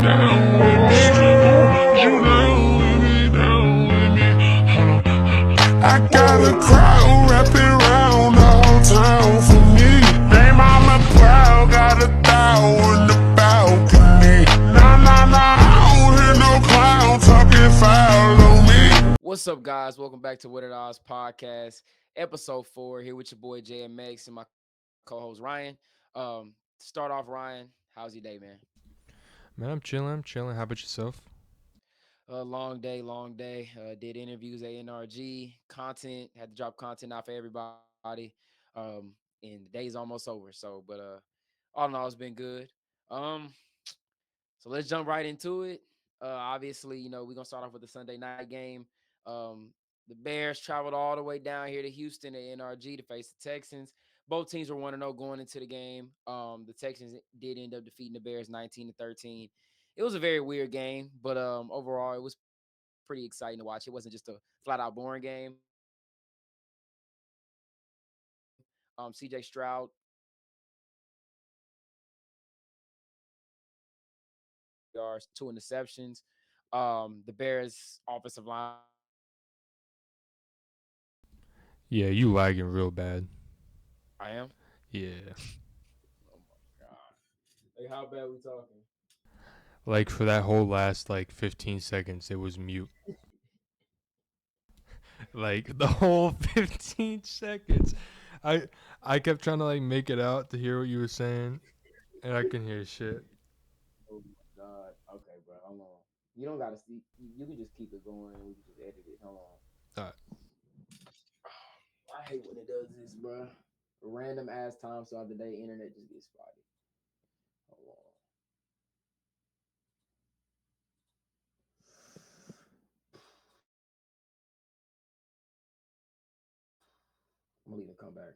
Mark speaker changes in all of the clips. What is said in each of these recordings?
Speaker 1: down with me? Who wants you down with me? Down with me? I got a crowd wrapping round the whole town for me. They mama proud, got a thou in the balcony. Nah, nah, nah, I don't hear no clown talking foul on me.
Speaker 2: What's up, guys? Welcome back to What It Odds Podcast, episode 4. Here with your boy JMX and my co-host Ryan. Start off, Ryan. How's your day, man?
Speaker 3: Man, I'm chilling. I'm chilling. How about yourself?
Speaker 2: Long day, long day. Did interviews at NRG, content, had to drop content out for everybody. And the day's almost over. All in all, it's been good. Um, so let's jump right into it. Obviously, we're gonna start off with the Sunday night game. Um, the Bears traveled all the way down here to Houston at NRG to face the Texans. Both teams were 1-0 going into the game. The Texans did end up defeating the Bears 19-13. It was a very weird game, but overall it was pretty exciting to watch. It wasn't just a flat out boring game. CJ Stroud had 2 interceptions. The Bears offensive line was able to hold them to 3 points.
Speaker 3: Yeah, you lagging real bad.
Speaker 2: I am.
Speaker 3: Yeah.
Speaker 2: Oh my god! Like, how bad we talking?
Speaker 3: Like for that whole last 15 seconds, it was mute. Like the whole 15 seconds. I I kept trying to make it out to hear what you were saying, and I couldn't hear shit.
Speaker 2: Oh my god! Okay, bro. Hold on. You don't gotta see. You can just keep it going. We can just edit it. Hold on.
Speaker 3: Alright.
Speaker 2: I hate when it does this, bro. Random ass time so the day internet just gets spotty. Hold on. I'm gonna leave and come back.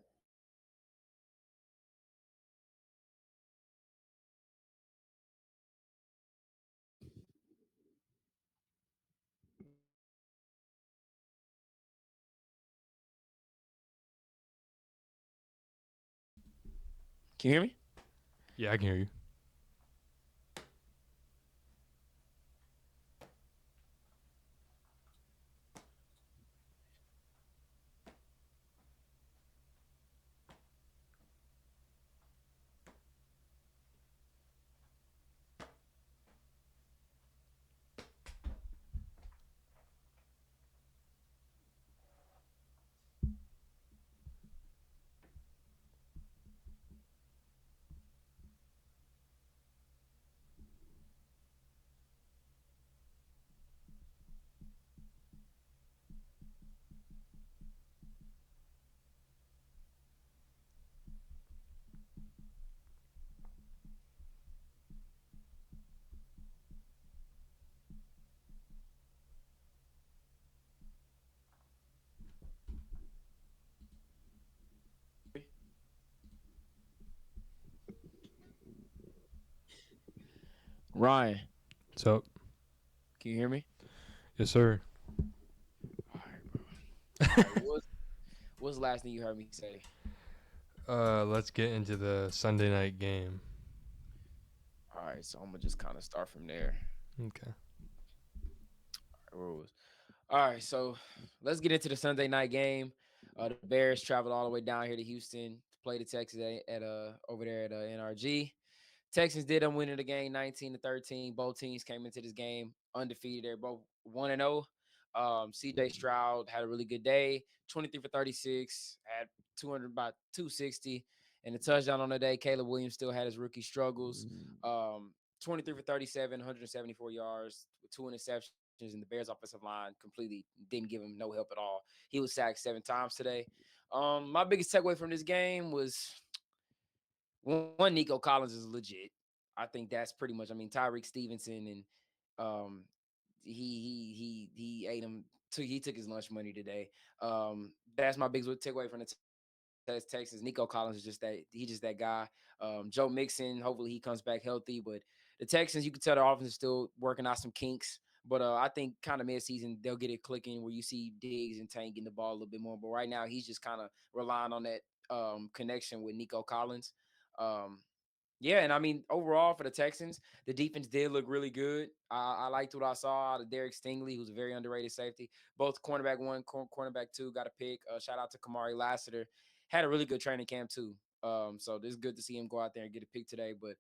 Speaker 2: Can you hear me?
Speaker 3: Yeah, I can hear you.
Speaker 2: Ryan,
Speaker 3: What's up?
Speaker 2: can you hear me?
Speaker 3: Yes, sir.
Speaker 2: All right, bro. All right. What's the last thing you heard me say?
Speaker 3: Let's get into the Sunday night game.
Speaker 2: All right, so I'm gonna just kind of start from there.
Speaker 3: Okay.
Speaker 2: Rules. All right, so let's get into the Sunday night game. The Bears traveled all the way down here to Houston to play the Texans at over there at NRG. Texans did end winning the game 19-13. Both teams came into this game undefeated. They're both 1-0. CJ Stroud had a really good day, 23 for 36, had 200 about 260, and a touchdown on the day. Caleb Williams still had his rookie struggles. 23 for 37, 174 yards with 2 interceptions, and the Bears' offensive line completely didn't give him no help at all. He was sacked 7 times today. My biggest takeaway from this game was one, Nico Collins is legit. I think that's pretty much. I mean, Tyreek Stevenson and um, he ate him. He took his lunch money today. That's my biggest takeaway from the Texans. Nico Collins is just that guy. Joe Mixon, hopefully he comes back healthy. But the Texans, you can tell their offense is still working out some kinks. But I think kind of mid-season they'll get it clicking where you see Diggs and Tank getting the ball a little bit more. But right now he's just kind of relying on that connection with Nico Collins. Um, Yeah, and I mean overall for the Texans, the defense did look really good. I liked what I saw out of Derek Stingley, who's a very underrated safety. Both cornerback one, cornerback two got a pick. Shout out to Kamari Lassiter, had a really good training camp too. So this is good to see him go out there and get a pick today. But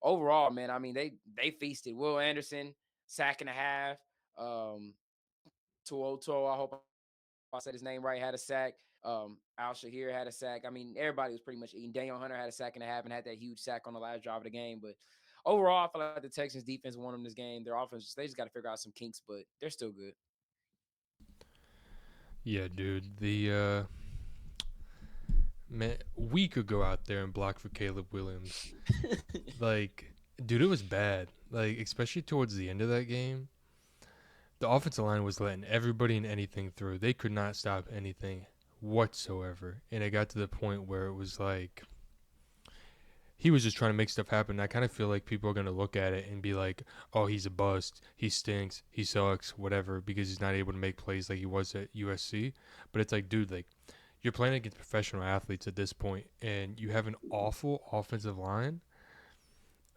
Speaker 2: overall, man, I mean they feasted. Will Anderson sack and a half. Um, Tuo, I hope I said his name right, had a sack. Al Shahir had a sack. I mean, everybody was pretty much eating. Daniel Hunter had a sack and a half and had that huge sack on the last drive of the game. But overall, I feel like the Texans defense won them this game. Their offense, they just got to figure out some kinks, but they're still good.
Speaker 3: Yeah, dude. Man, we could go out there and block for Caleb Williams. Like, dude, it was bad. Like, especially towards the end of that game, the offensive line was letting everybody and anything through. They could not stop anything whatsoever. And it got to the point where it was like he was just trying to make stuff happen. I kind of feel like people are going to look at it and be like, oh, he's a bust. He stinks. He sucks, whatever, because he's not able to make plays like he was at USC. But it's like, dude, like, you're playing against professional athletes at this point, and you have an awful offensive line.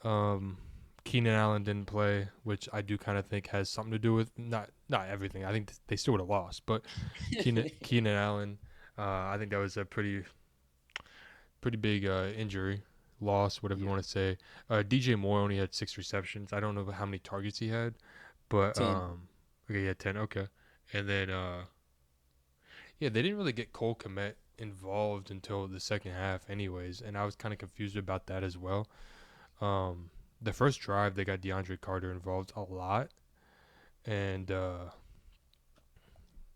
Speaker 3: Um, Keenan Allen didn't play, which I do kind of think has something to do with not everything. I think they still would have lost, but Keenan Allen, I think that was a pretty big injury, loss, whatever you
Speaker 2: Yeah,
Speaker 3: want to say. DJ Moore only had 6 receptions. I don't know how many targets he had, but
Speaker 2: 10.
Speaker 3: okay, yeah, 10. Okay, and then yeah, they didn't really get Cole Kmet involved until the second half, anyways, and I was kind of confused about that as well. Um, the first drive they got DeAndre Carter involved a lot, and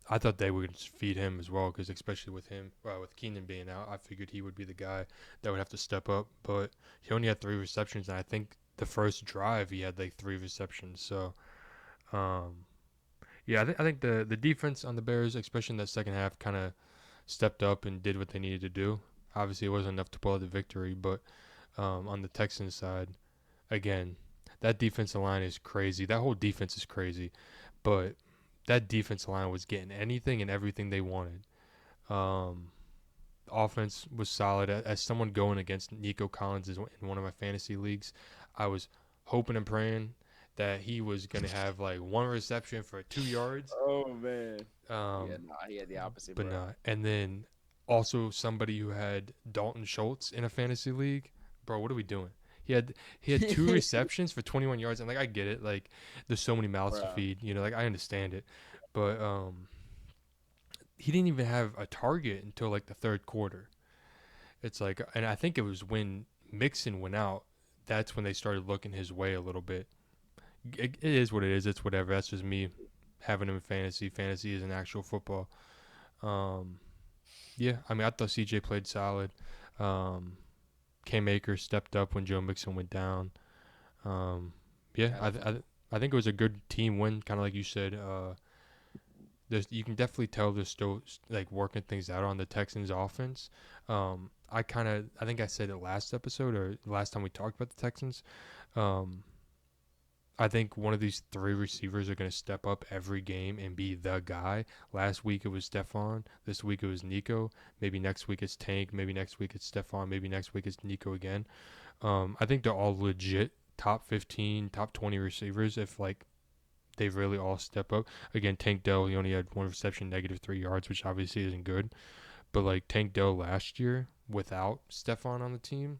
Speaker 3: I thought they would just feed him as well, because especially with him, with Keenan being out, I figured he would be the guy that would have to step up. But he only had 3 receptions, and I think the first drive he had like 3 receptions. So, um, yeah, I think the defense on the Bears, especially in that second half, kind of stepped up and did what they needed to do. Obviously, it wasn't enough to pull out the victory, but on the Texans side, again, that defensive line is crazy. That whole defense is crazy, but that defensive line was getting anything and everything they wanted. Um, Offense was solid. As someone going against Nico Collins in one of my fantasy leagues, I was hoping and praying that he was gonna have like 1 reception for 2 yards.
Speaker 2: Oh man. Yeah,
Speaker 3: Um,
Speaker 2: nah, he had the opposite,
Speaker 3: but
Speaker 2: bro.
Speaker 3: not. And then also somebody who had Dalton Schultz in a fantasy league. Bro, what are we doing? He had 2 receptions for 21 yards, and like I get it, like there's so many mouths to
Speaker 2: Bro.
Speaker 3: feed, like I understand it, but he didn't even have a target until like the third quarter. It's like, and I think it was when Mixon went out, that's when they started looking his way a little bit. It is what it is. It's whatever. That's just me having him in fantasy. Fantasy is an actual football. Um, Yeah, I mean, I thought CJ played solid. Um, Cam Akers stepped up when Joe Mixon went down. Um, yeah, I think it was a good team win, kind of like you said. You can definitely tell they're still like working things out on the Texans offense. I think I said it last episode or last time we talked about the Texans. Um, I think one of these 3 receivers are going to step up every game and be the guy. Last week it was Stephon. This week it was Nico. Maybe next week it's Tank. Maybe next week it's Stephon. Maybe next week it's Nico again. I think they're all legit top 15, top 20 receivers if like they really all step up. Again, Tank Dell, he only had 1 reception, -3 yards, which obviously isn't good. But like Tank Dell last year without Stephon on the team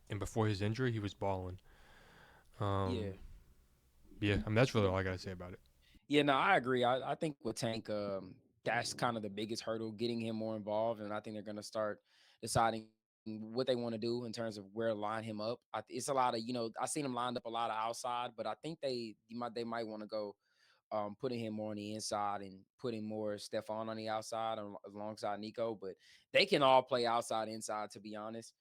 Speaker 3: and before his injury, he was balling.
Speaker 2: Yeah.
Speaker 3: Um, yeah, I mean that's really all I gotta say about it.
Speaker 2: Yeah, no, I agree. I think with Tank, that's kind of the biggest hurdle, getting him more involved, and I think they're going to start deciding what they want to do in terms of where to line him up. It's a lot of, I seen him lined up a lot of outside, but I think they might want to go putting him more on the inside and putting more Stephon on the outside alongside Nico. But they can all play outside, inside, to be honest.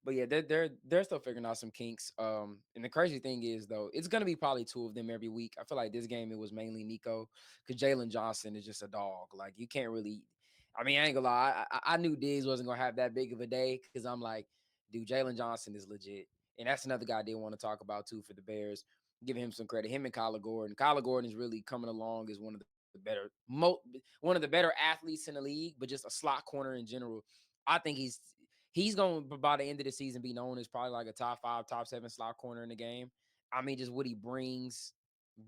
Speaker 2: But yeah, they're still figuring out some kinks. And the crazy thing is though, it's gonna be probably two of them every week. I feel like this game it was mainly Nico, because Jalen Johnson is just a dog. Like you can't really. I mean, I ain't gonna lie. I knew Diggs wasn't gonna have that big of a day because I'm like, dude, Jalen Johnson is legit, and that's another guy I did want to talk about too for the Bears. Giving him some credit. Him and Kyler Gordon. Kyler Gordon is really coming along as one of the one of the better athletes in the league, but just a slot corner in general. I think he's going to by the end of the season be known as probably like a top 5, top 7 slot corner in the game. I mean, just what he brings,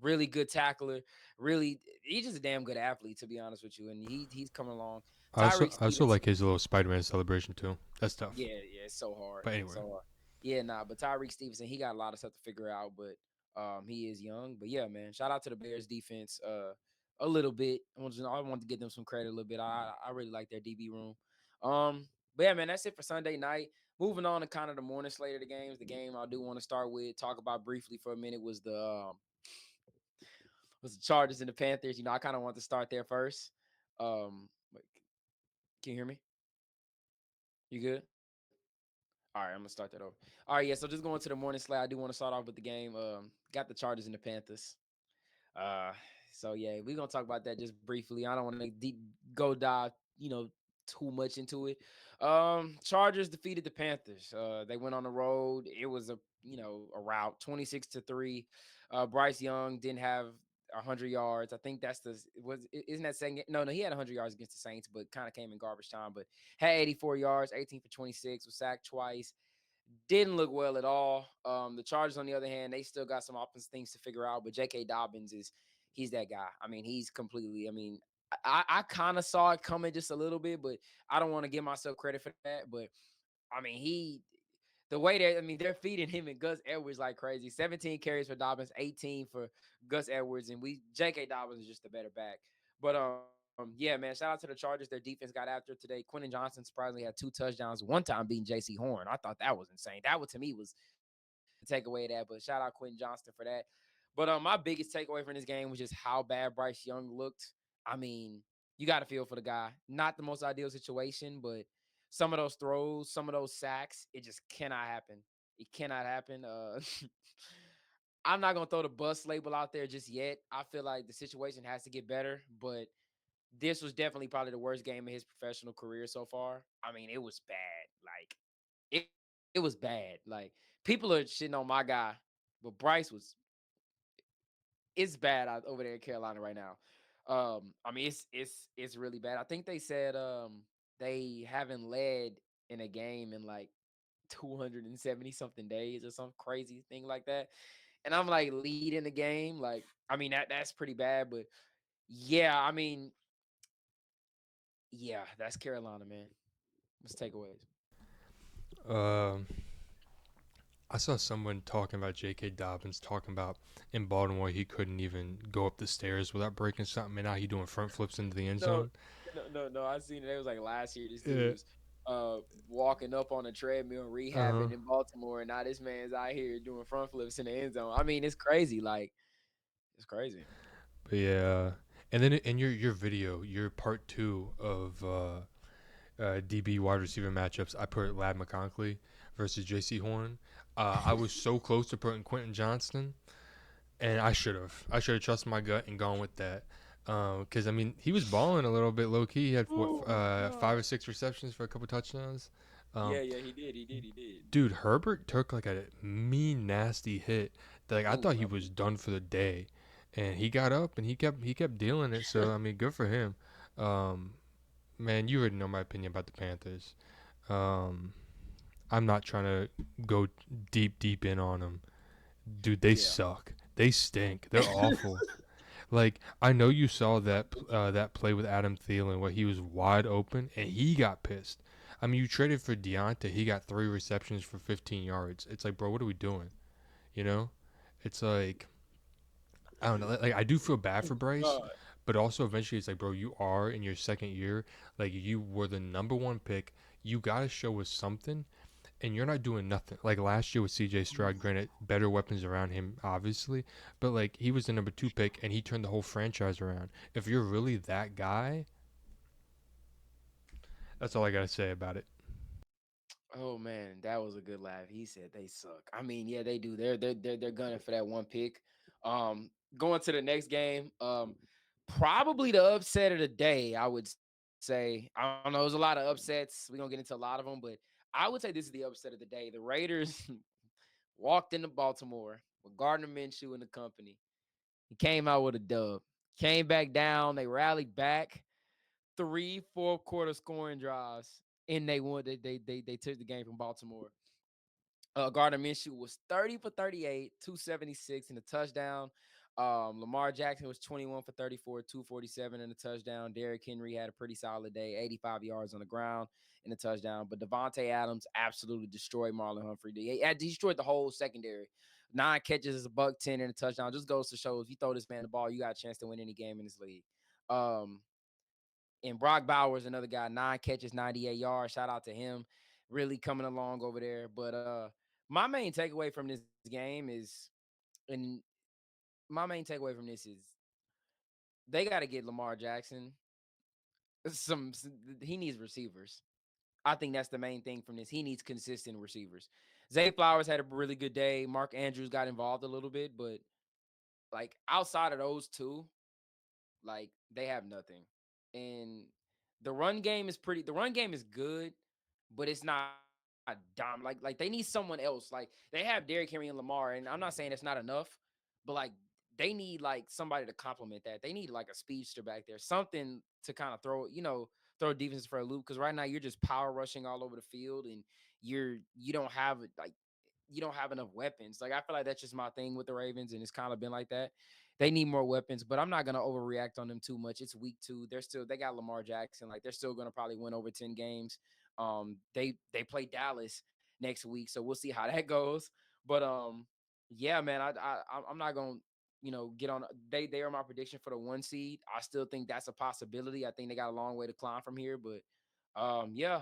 Speaker 2: really good tackler, really he's just a damn good athlete to be honest with you, and he's coming along. Tyreek
Speaker 3: I also like
Speaker 2: Stevenson,
Speaker 3: his little Spider-Man celebration too. That's tough.
Speaker 2: yeah, it's so hard,
Speaker 3: But anyway,
Speaker 2: so hard. Yeah, nah, but Tyreek Stevenson, he got a lot of stuff to figure out, but he is young. But yeah, man, shout out to the Bears defense. A little bit. I want to give them some credit a little bit. I really like their DB room. But yeah, man, that's it for Sunday night. Moving on to kind of the morning slate of the games. The game I do want to start with, talk about briefly for a minute was the Chargers and the Panthers. I kind of want to start there first. Wait, can you hear me? You good? All right, I'm gonna start that over. All right, yeah. So just going to the morning slate, I do want to start off with the game. Got the Chargers and the Panthers. Uh, so yeah, we're gonna talk about that just briefly. I don't want to go dive, too much into it. Chargers defeated the Panthers. They went on the road. It was a rout, 26-3. Bryce Young didn't have 100 yards. I think that's isn't that second? No, he had 100 yards against the Saints, but kind of came in garbage time. But had 84 yards, 18 for 26, was sacked twice. Didn't look well at all. The Chargers, on the other hand, they still got some offensive things to figure out. But J.K. Dobbins he's that guy. I mean, he's completely. I mean, I kind of saw it coming just a little bit, but I don't want to give myself credit for that. But I mean, the way they're feeding him and Gus Edwards like crazy. 17 carries for Dobbins, 18 for Gus Edwards, and J.K. Dobbins is just a better back. But yeah, man, shout out to the Chargers. Their defense got after today. Quentin Johnson surprisingly had 2 touchdowns, one time beating J.C. Horn. I thought that was insane. That to me was the takeaway of that. But shout out Quentin Johnston for that. But my biggest takeaway from this game was just how bad Bryce Young looked. I mean, you got to feel for the guy. Not the most ideal situation, but some of those throws, some of those sacks, it just cannot happen. It cannot happen. I'm not gonna throw the bus label out there just yet. I feel like the situation has to get better, but this was definitely probably the worst game of his professional career so far. I mean, it was bad. Like it was bad. Like people are shitting on my guy, but Bryce it's bad out over there in Carolina right now. I mean, it's really bad. I think they said they haven't led in a game in like 270 something days or some crazy thing like that. And I'm like leading the game. Like, I mean that's pretty bad, but yeah, I mean, yeah, that's Carolina, man. Let's takeaways.
Speaker 3: um, I saw someone talking about J.K. Dobbins talking about in Baltimore he couldn't even go up the stairs without breaking something, and now he doing front flips into the end
Speaker 2: No,
Speaker 3: zone.
Speaker 2: no. I seen it. It was like last year. This dude
Speaker 3: Yeah.
Speaker 2: was walking up on a treadmill,
Speaker 3: Uh huh.
Speaker 2: rehabbing in Baltimore, and now this man's out here doing front flips in the end zone. I mean, it's crazy. Like, it's crazy.
Speaker 3: But yeah, and then in your video, your part two of DB wide receiver matchups, I put Lad McConkey versus J.C. Horn. I was so close to putting Quentin Johnston, and I should have. I should have trusted my gut and gone with that. Because I mean, he was balling a little bit low key. He had
Speaker 2: Oh my
Speaker 3: 5 or 6 receptions for a couple touchdowns. Um,
Speaker 2: Yeah, he did. He did.
Speaker 3: dude, Herbert took like a mean, nasty hit. That, like I
Speaker 2: Oh,
Speaker 3: thought he was done for the day, and he got up and he kept dealing it. So I mean, good for him. Um, man, you already know my opinion about the Panthers. Um, I'm not trying to go deep in on them. Dude, they
Speaker 2: yeah.
Speaker 3: suck. They stink. They're awful. Like I know you saw that play with Adam Thielen where he was wide open and he got pissed. I mean, you traded for Deonta. He got 3 receptions for 15 yards. It's like, bro, what are we doing? You know, it's like I don't know. Like I do feel bad for Bryce,
Speaker 2: God.
Speaker 3: but also eventually it's like, bro, you are in your second year. Like you were the number one pick. You gotta show us something, and you're not doing nothing. Like last year with C.J. Stroud, granted, better weapons around him, obviously, but like he was the number 2 pick, and he turned the whole franchise around. If you're really that guy, that's all I gotta say about it.
Speaker 2: Oh man, that was a good laugh. He said they suck. I mean, yeah, they do. They're gunning for that one pick. Going to the next game. Probably the upset of the day, I would say. I don't know. There's a lot of upsets. We're gonna get into a lot of them, but I would say this is the upset of the day. The Raiders walked into Baltimore with Gardner Minshew and the company. He came out with a dub. Came back down. They rallied back. 3 fourth quarter scoring drives and they won. They took the game from Baltimore. Gardner Minshew was 30 for 38, 276 and a touchdown. Lamar Jackson was 21 for 34, 247 and a touchdown. Derrick Henry had a pretty solid day, 85 yards on the ground and a touchdown. But Devontae Adams absolutely destroyed Marlon Humphrey. He destroyed the whole secondary. 9 catches is a $110 and a touchdown. Just goes to show if you throw this man the ball, you got a chance to win any game in this league. And Brock Bowers, another guy, 9 catches, 98 yards. Shout out to him. Really coming along over there. But my main takeaway from this game is, and my main takeaway from this is they got to get Lamar Jackson he needs receivers. I think that's the main thing from this. He needs consistent receivers. Zay Flowers had a really good day. Mark Andrews got involved a little bit, but like outside of those two, like they have nothing. And the run game is good, but it's not dumb. Like they need someone else. Like they have Derrick Henry and Lamar, and I'm not saying it's not enough, but like they need like somebody to complement that. They need like a speedster back there, something to kind of throw defense for a loop. Because right now you're just power rushing all over the field, and you don't have like you don't have enough weapons. Like I feel like that's just my thing with the Ravens, and it's kind of been like that. They need more weapons, but I'm not gonna overreact on them too much. It's week 2. They got Lamar Jackson. Like they're still gonna probably win over 10 games. They play Dallas next week, so we'll see how that goes. But yeah, man, I'm not gonna get on. They are my prediction for the 1 seed. I still think that's a possibility. I think they got a long way to climb from here, but yeah,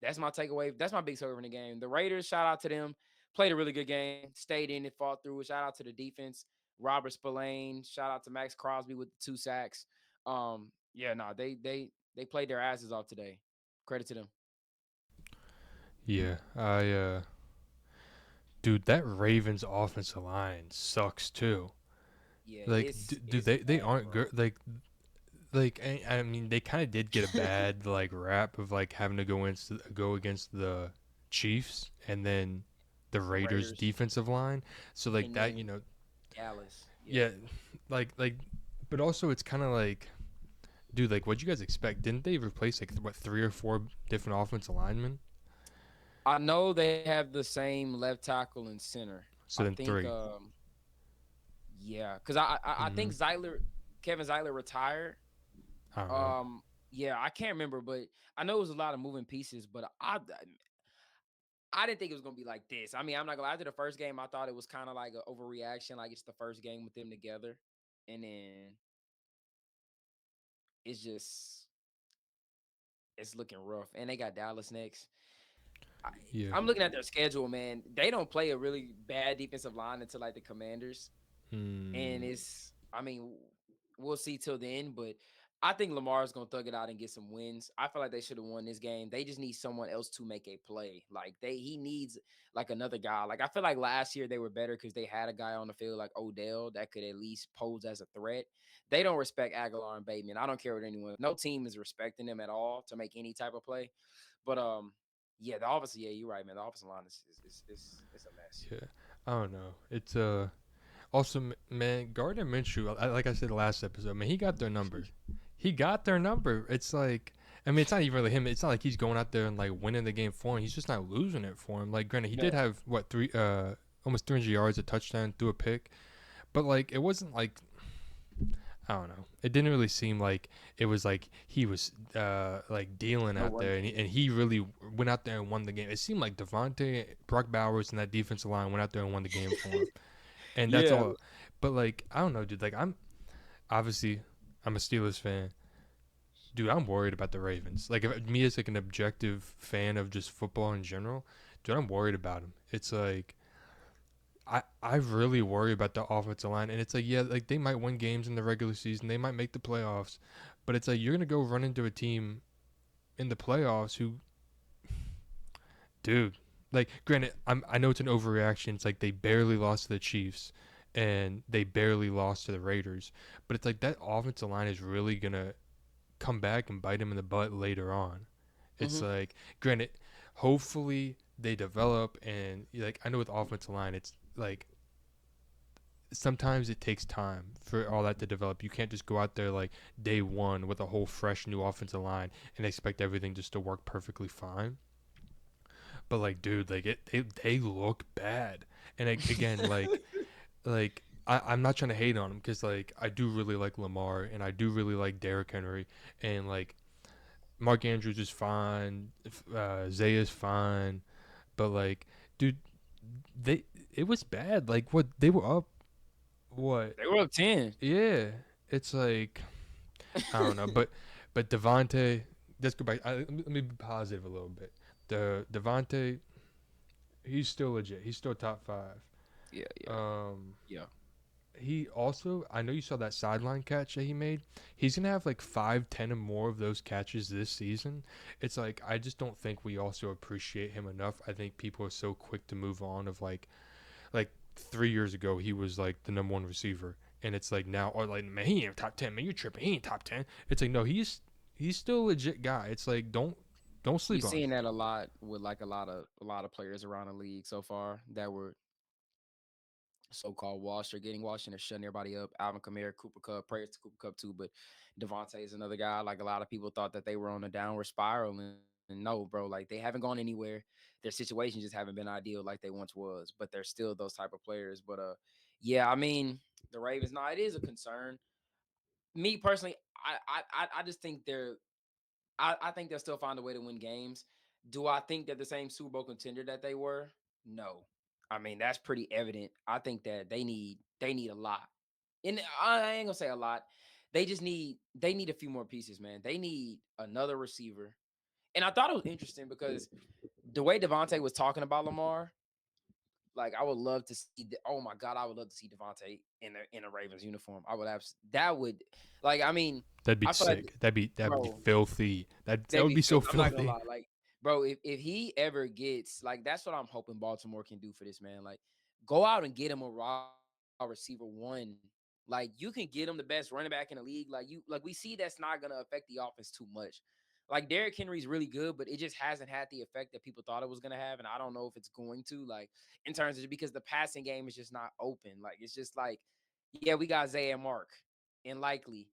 Speaker 2: that's my takeaway. That's my big takeaway in the game. The Raiders, shout out to them. Played a really good game, stayed in it, fought through it. Shout out to the defense, Robert Spillane. Shout out to Max Crosby with the 2 sacks. Yeah, no, they played their asses off today. Credit to them.
Speaker 3: Yeah, dude, that Ravens offensive line sucks too.
Speaker 2: Yeah,
Speaker 3: Like, dude,
Speaker 2: it's
Speaker 3: they
Speaker 2: bad,
Speaker 3: aren't
Speaker 2: bro.
Speaker 3: good. Like I mean, they kind of did get a bad like rap of like having to go against the Chiefs and then the
Speaker 2: The
Speaker 3: Raiders
Speaker 2: Raiders
Speaker 3: defensive line. So like
Speaker 2: and
Speaker 3: that,
Speaker 2: then Dallas. Yeah.
Speaker 3: yeah, like, but also it's kind of like, dude, like what'd you guys expect? Didn't they replace like what 3 or 4 different offensive linemen?
Speaker 2: I know they have the same left tackle and center.
Speaker 3: So
Speaker 2: I
Speaker 3: then
Speaker 2: think
Speaker 3: 3.
Speaker 2: yeah, because I
Speaker 3: Mm-hmm.
Speaker 2: think Kevin Zeiler retired.
Speaker 3: I don't know.
Speaker 2: Um, yeah, I can't remember, but I know it was a lot of moving pieces, but I didn't think it was gonna be like this. I mean, I'm not gonna lie. After the first game, I thought it was kind of like an overreaction, like it's the first game with them together, and then it's just it's looking rough. And they got Dallas next. I,
Speaker 3: Yeah.
Speaker 2: I'm looking at their schedule, man. They don't play a really bad defensive line until like the Commanders. And
Speaker 3: Hmm.
Speaker 2: I mean, we'll see till the end, but I think Lamar's gonna thug it out and get some wins. I feel like they should have won this game. They just need someone else to make a play. Like he needs like another guy. Like I feel like last year they were better because they had a guy on the field like Odell that could at least pose as a threat. They don't respect Aguilar and Bateman. I don't care what anyone. No team is respecting them at all to make any type of play. But yeah, the offensive. Yeah, you're right, man. The offensive line is it's a mess.
Speaker 3: Yeah. I don't know. It's also, man, Gardner Minshew, like I said last episode, man, he got their number. He got their number. It's like, I mean, it's not even really him. It's not like he's going out there and like winning the game for him. He's just not losing it for him. Like, granted, he did
Speaker 2: No.
Speaker 3: have what almost 300 yards, a touchdown, threw a pick, but like it wasn't like, I don't know. It didn't really seem like it was like he was like dealing
Speaker 2: No
Speaker 3: out
Speaker 2: run
Speaker 3: there, and
Speaker 2: game.
Speaker 3: he really went out there and won the game. It seemed like Devontae, Brock Bowers, and that defensive line went out there and won the game for him, and that's
Speaker 2: Yeah.
Speaker 3: all. But like, I don't know, dude. Like, obviously I'm a Steelers fan, dude. I'm worried about the Ravens. Like, if, me as like an objective fan of just football in general, dude, I'm worried about them. It's like I really worry about the offensive line, and it's like, yeah, like they might win games in the regular season, they might make the playoffs, but it's like you're gonna go run into a team in the playoffs who, dude, like, granted, I know it's an overreaction. It's like they barely lost to the Chiefs, and they barely lost to the Raiders, but it's like that offensive line is really gonna come back and bite them in the butt later on. It's
Speaker 2: Hmm.
Speaker 3: like, granted, hopefully they develop, and like I know with offensive line, it's like sometimes it takes time for all that to develop. You can't just go out there like day one with a whole fresh new offensive line and expect everything just to work perfectly fine. But like, dude, like they look bad. And again, I'm not trying to hate on him because like I do really like Lamar and I do really like Derrick Henry and like Mark Andrews is fine, Zay is fine, but like, dude, they it was bad. Like what they were up, what?
Speaker 2: They were up 10.
Speaker 3: Yeah, it's like I don't know, but Devontae, let's go back. Let me be positive a little bit. The Devontae, he's still legit. He's still top five.
Speaker 2: Yeah, yeah,
Speaker 3: Um,
Speaker 2: yeah.
Speaker 3: he also, I know you saw that sideline catch that he made. He's gonna have like 5, 10, and more of those catches this season. It's like I just don't think we also appreciate him enough. I think people are so quick to move on of like 3 years ago he was like the number one receiver, and it's like now or like man he ain't top 10. Man, you're tripping. He ain't top 10. It's like no, he's still a legit guy. It's like don't
Speaker 2: You've
Speaker 3: sleep on him.
Speaker 2: seen that a lot with like a lot of players around the league so far that were so-called washed or getting washed and they're shutting everybody up. Alvin Kamara, Cooper Cup, prayers to Cooper Cup too, but Devontae is another guy. Like a lot of people thought that they were on a downward spiral, and no, bro, like they haven't gone anywhere. Their situations just haven't been ideal like they once was, but they're still those type of players. But yeah, I mean the Ravens. Now it is a concern. Me personally, I just think I think they'll still find a way to win games. Do I think they're the same Super Bowl contender that they were? No. I mean, that's pretty evident. I think that they need a lot. And I ain't gonna say a lot. They need a few more pieces, man. They need another receiver. And I thought it was interesting because the way Devontae was talking about Lamar, like I would love to see. Oh my god, I would love to see Devontae in a Ravens uniform. I would that would like. I mean,
Speaker 3: That'd be
Speaker 2: I feel like,
Speaker 3: sick. That'd be
Speaker 2: bro,
Speaker 3: filthy. That
Speaker 2: they'd
Speaker 3: would
Speaker 2: be
Speaker 3: be so
Speaker 2: filled. I'm not gonna
Speaker 3: filthy.
Speaker 2: lie, like, bro, if he ever gets like that's what I'm hoping Baltimore can do for this man. Like, go out and get him a raw receiver one. Like, you can get him the best running back in the league. Like we see that's not gonna affect the offense too much. Like Derrick Henry's really good, but it just hasn't had the effect that people thought it was gonna have, and I don't know if it's going to. Like in terms of because the passing game is just not open. Like it's just like, yeah, we got Zay and Mark and Likely,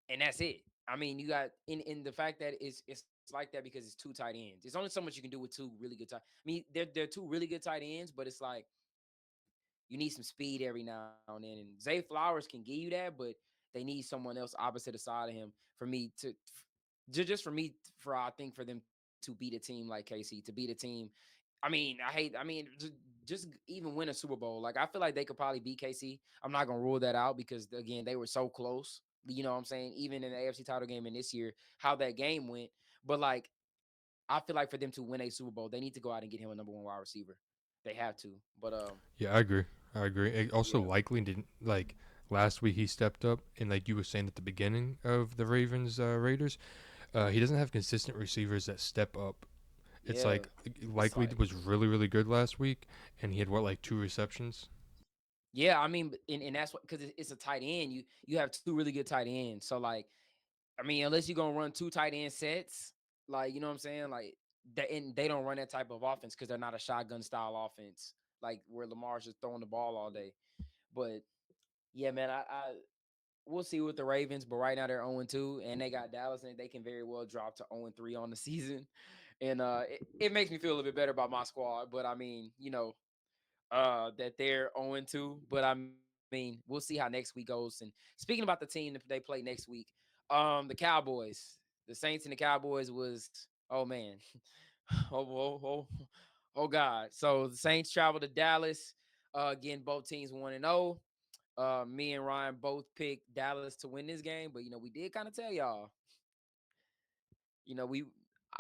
Speaker 2: and that's it. I mean, you got in the fact that it's like that because it's two tight ends. There's only so much you can do with two really good tight. I mean, they're two really good tight ends, but it's like you need some speed every now and then. And Zay Flowers can give you that, but they need someone else opposite the side of him for me just for me for I think for them to beat a team like KC, to beat a team. Just even win a Super Bowl. Like I feel like they could probably beat KC. I'm not gonna rule that out because again they were so close. You know what I'm saying? Even in the AFC title game in this year, how that game went. But like I feel like for them to win a Super Bowl, they need to go out and get him a number one wide receiver. They have to. But
Speaker 3: Yeah, I agree. I agree. It also,
Speaker 2: yeah,
Speaker 3: likely didn't like last week he stepped up, and like you were saying at the beginning of the Ravens Raiders, he doesn't have consistent receivers that step up. It's
Speaker 2: yeah.
Speaker 3: like
Speaker 2: It's
Speaker 3: likely
Speaker 2: like
Speaker 3: was really really good last week, and he had what like 2 receptions.
Speaker 2: yeah, I mean, and that's what because it's a tight end. You have two really good tight ends. So like, I mean, unless you're gonna run two tight end sets, like you know what I'm saying, like and they don't run that type of offense because they're not a shotgun style offense, like where Lamar's just throwing the ball all day. But yeah, man, I we'll see with the Ravens, but right now they're 0-2, and they got Dallas, and they can very well drop to 0-3 on the season. And it makes me feel a little bit better about my squad. But I mean, that they're 0-2. But I mean, we'll see how next week goes. And speaking about the team that they play next week, the Cowboys, the Saints and the Cowboys was oh man, oh God. So the Saints travel to Dallas. Again, both teams 1-0. Me and Ryan both picked Dallas to win this game, but we did kind of tell y'all, we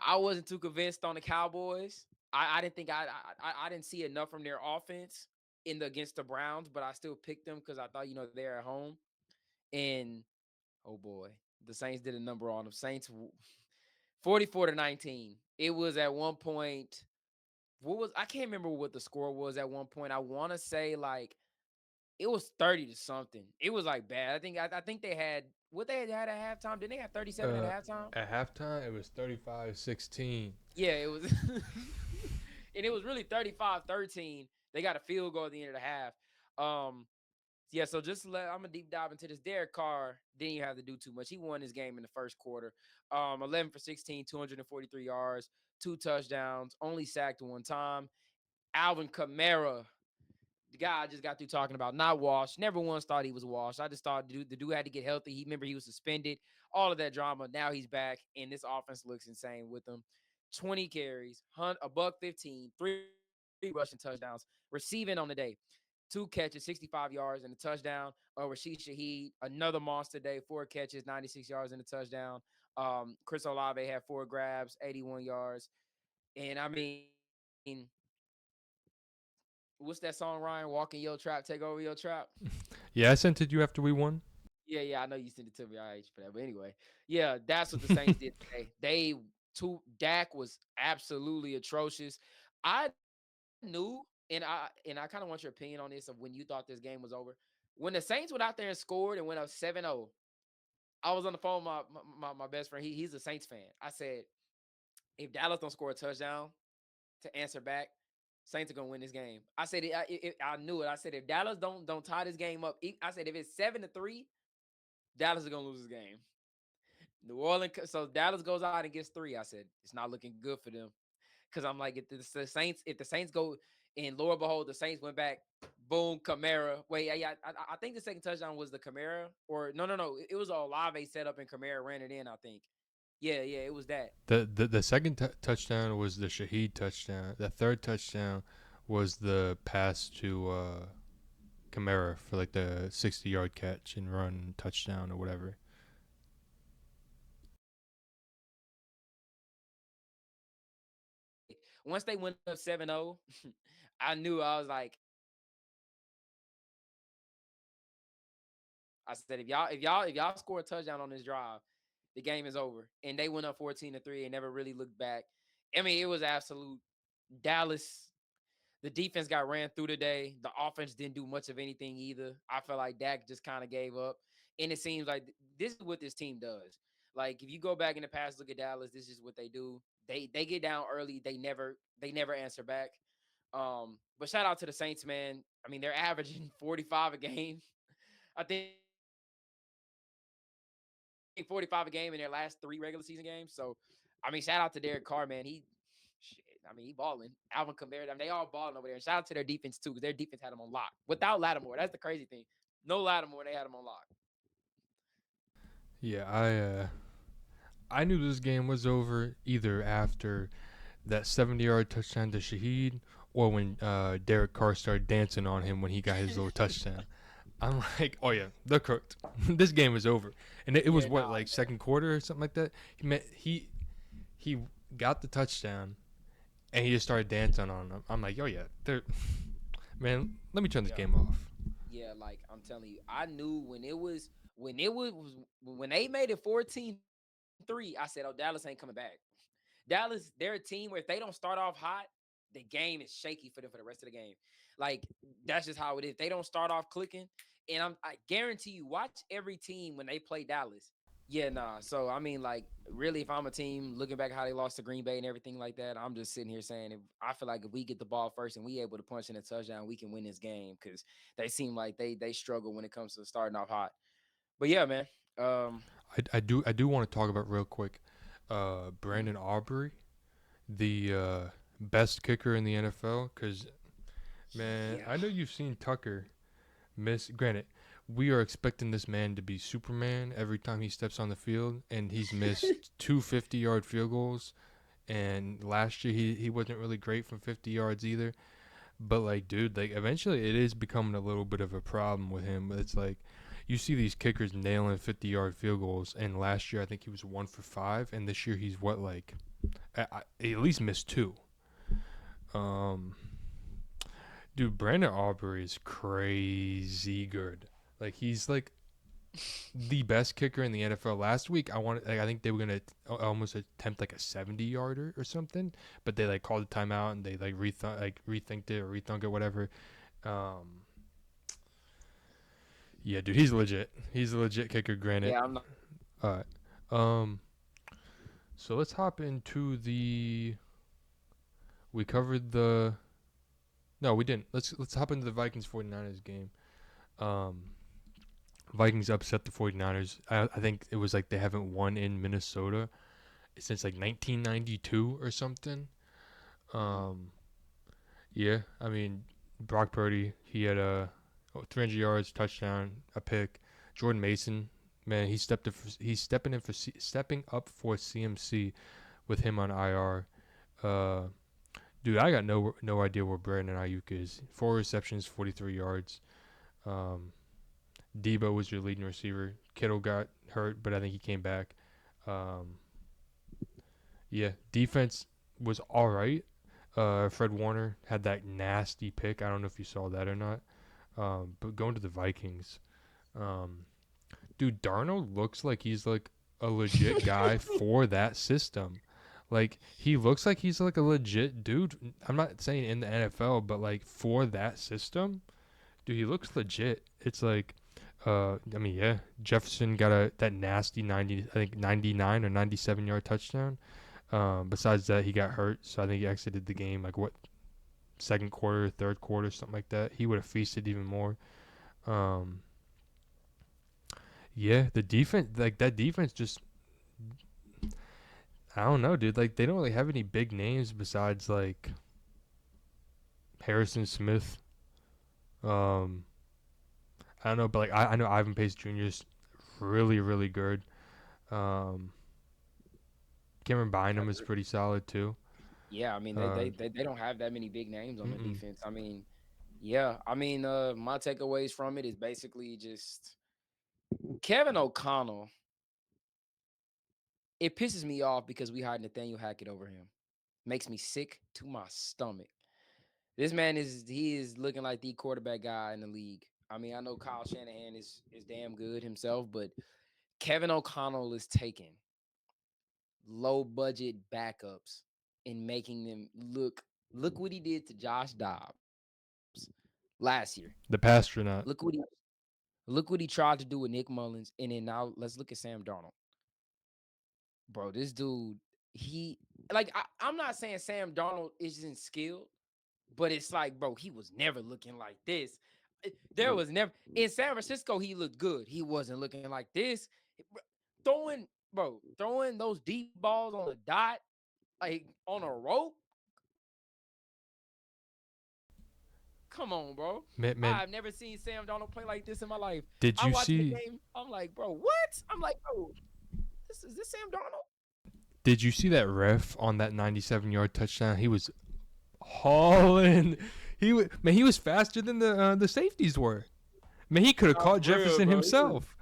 Speaker 2: I wasn't too convinced on the Cowboys. I didn't think I didn't see enough from their offense in the against the Browns, but I still picked them because I thought they're at home. And oh boy, the Saints did a number on them. Saints 44-19. It was at one point. I can't remember what the score was at one point. I want to say like it was 30 to something. It was like bad. I think they had what they had at halftime. Didn't they have 37 at
Speaker 3: Uh,
Speaker 2: halftime?
Speaker 3: at halftime it was 35-16.
Speaker 2: Yeah, it was and it was really 35-13. They got a field goal at the end of the half. Um Yeah, so I'm gonna deep dive into this. Derek Carr didn't even have to do too much. He won this game in the first quarter. 11 for 16, 243 yards, 2 touchdowns, only sacked one time. Alvin Kamara, the guy I just got through talking about, not washed. Never once thought he was washed. I just thought the dude had to get healthy. He was suspended, all of that drama. Now he's back, and this offense looks insane with him. 20 carries, a buck 15, three rushing touchdowns, receiving on the day. 2 catches, 65 yards, and a touchdown. Rashid Shaheed, another monster day, 4 catches, 96 yards, and a touchdown. Chris Olave had 4 grabs, 81 yards. And I mean, what's that song, Ryan? Walk in your trap, take over your trap.
Speaker 3: Yeah, I sent it you after we won.
Speaker 2: Yeah, I know you sent it to me. I hate you for that. But anyway, yeah, that's what the Saints did today. Dak was absolutely atrocious. I knew, and I kind of want your opinion on this of when you thought this game was over. When the Saints went out there and scored and went up 7-0, I was on the phone with my best friend. He's a Saints fan. I said, if Dallas don't score a touchdown to answer back, Saints are gonna win this game. I said I knew it. I said if Dallas don't tie this game up, I said if it's 7-3, Dallas is gonna lose this game. New Orleans, so Dallas goes out and gets 3. I said it's not looking good for them because I'm like, if the Saints go and lo and behold, the Saints went back, boom, Kamara. Wait, I think the second touchdown was the Kamara, or no, it was a Olave set up and Kamara ran it in. I think, yeah, it was that.
Speaker 3: The second touchdown was the Shaheed touchdown. The third touchdown was the pass to Kamara for like the 60-yard catch and run touchdown or whatever.
Speaker 2: Once they went up 7-0, I knew. I was like, I said if y'all score a touchdown on this drive, the game is over. And they went up 14-3 and never really looked back. I mean, it was absolute Dallas. The defense got ran through today. The offense didn't do much of anything either. I felt like Dak just kind of gave up. And it seems like this is what this team does. Like if you go back in the past, look at Dallas. This is what they do. They get down early. They never answer back. But shout out to the Saints, man. I mean, they're averaging 45 a game. I think 45 a game in their last 3 regular season games. So, I mean, shout out to Derek Carr, man. He balling. Alvin Kamara, I mean, they all balling over there. And shout out to their defense too, because their defense had them on lock. Without Lattimore, that's the crazy thing. No Lattimore, they had them on lock.
Speaker 3: Yeah, I knew this game was over either after that 70-yard touchdown to Shaheed or when Derek Carr started dancing on him when he got his little touchdown. I'm like, oh yeah, they're cooked. This game is over. And it was what, like second quarter or something like that. He got the touchdown and he just started dancing on him. I'm like, oh yeah, man, let me turn this game off.
Speaker 2: Yeah, like I'm telling you, I knew when they made it 14-3, I said, oh, Dallas ain't coming back. Dallas, they're a team where if they don't start off hot, the game is shaky for them for the rest of the game. Like that's just how it is. They don't start off clicking, and I guarantee you, watch every team when they play Dallas. Yeah, nah. So I mean, like, really, if I'm a team looking back at how they lost to Green Bay and everything like that, I'm just sitting here saying, if I feel like if we get the ball first and we able to punch in a touchdown, we can win this game because they seem like they struggle when it comes to starting off hot. But yeah, man. Um,
Speaker 3: I do want to talk about real quick Brandon Aubrey, the best kicker in the NFL, because man,
Speaker 2: yeah,
Speaker 3: I know you've seen Tucker miss. Granted, we are expecting this man to be Superman every time he steps on the field, and he's missed two 50-yard field goals. And last year he wasn't really great from 50 yards either. But like, dude, like eventually it is becoming a little bit of a problem with him. But it's like you see these kickers nailing 50-yard field goals, and last year I think he was 1 for 5, and this year he's what, like at least missed 2. Um, Dude, Brandon Aubrey is crazy good. Like he's like the best kicker in the NFL. Last week, I think they were gonna almost attempt like a 70-yarder or something, but they like called a timeout and they like rethinked it or rethunk it, whatever. Um, yeah, dude, he's legit. He's a legit kicker. Granted.
Speaker 2: yeah. I'm not.
Speaker 3: All right. Um, so let's hop into the. We covered the. No, we didn't. Let's hop into the Vikings 49ers game. Um, Vikings upset the 49ers. I think it was like they haven't won in Minnesota since like 1992 or something.
Speaker 2: Mhm.
Speaker 3: Um, yeah, I mean, Brock Purdy, he had a 300 yards, touchdown, a pick. Jordan Mason, man, he's stepping up for CMC with him on IR. Uh, dude, I got no idea where Brandon Ayuk is. 4 receptions, 43 yards. Um, Debo was your leading receiver. Kittle got hurt, but I think he came back. Um, yeah, defense was all right. Fred Warner had that nasty pick. I don't know if you saw that or not. But going to the Vikings, um, dude, Darnold looks like he's like a legit guy for that system. Like he looks like he's like a legit dude. I'm not saying in the NFL, but like for that system, dude, he looks legit. It's like, I mean, yeah, Jefferson got that nasty 90, I think 99 or 97 yard touchdown. Besides that, he got hurt, so I think he exited the game like what second quarter, third quarter, something like that. He would have feasted even more. Um, yeah, the defense, like that defense, just I don't know, dude. Like they don't really have any big names besides like Harrison Smith. Um, I don't know, but like I know Ivan Pace Jr. is really good. Um, Cameron
Speaker 2: I
Speaker 3: Bynum is
Speaker 2: agree.
Speaker 3: pretty solid too.
Speaker 2: Yeah, I mean
Speaker 3: Uh,
Speaker 2: they don't have that many big names on the
Speaker 3: mm-mm.
Speaker 2: defense. I mean, yeah, I mean, my takeaways from it is basically just Kevin O'Connell. It pisses me off because we hired Nathaniel Hackett over him. Makes me sick to my stomach. This man is looking like the quarterback guy in the league. I mean, I know Kyle Shanahan is damn good himself, but Kevin O'Connell is taking low budget backups and making them look what he did to Josh Dobbs last year.
Speaker 3: The
Speaker 2: Look
Speaker 3: Pastronaut.
Speaker 2: what he look what he tried to do with Nick Mullins, and then now let's look at Sam Darnold. Bro, this dude, he like I'm not saying Sam Darnold isn't skilled, but it's like, bro, he was never looking like this. There was never in San Francisco, he looked good. He wasn't looking like this. Throwing those deep balls on a dot, like on a rope. Come on, bro.
Speaker 3: Man,
Speaker 2: I've never seen Sam Darnold play like this in my life.
Speaker 3: did
Speaker 2: I'm
Speaker 3: you
Speaker 2: watching the
Speaker 3: see?
Speaker 2: game. I'm like, bro, what? I'm like, bro, this Sam Darnold?
Speaker 3: Did you see that ref on that 97-yard touchdown? He was hauling. He was faster than the safeties were. Man, he could have
Speaker 2: Nah,
Speaker 3: caught
Speaker 2: for real,
Speaker 3: Jefferson
Speaker 2: bro.
Speaker 3: himself.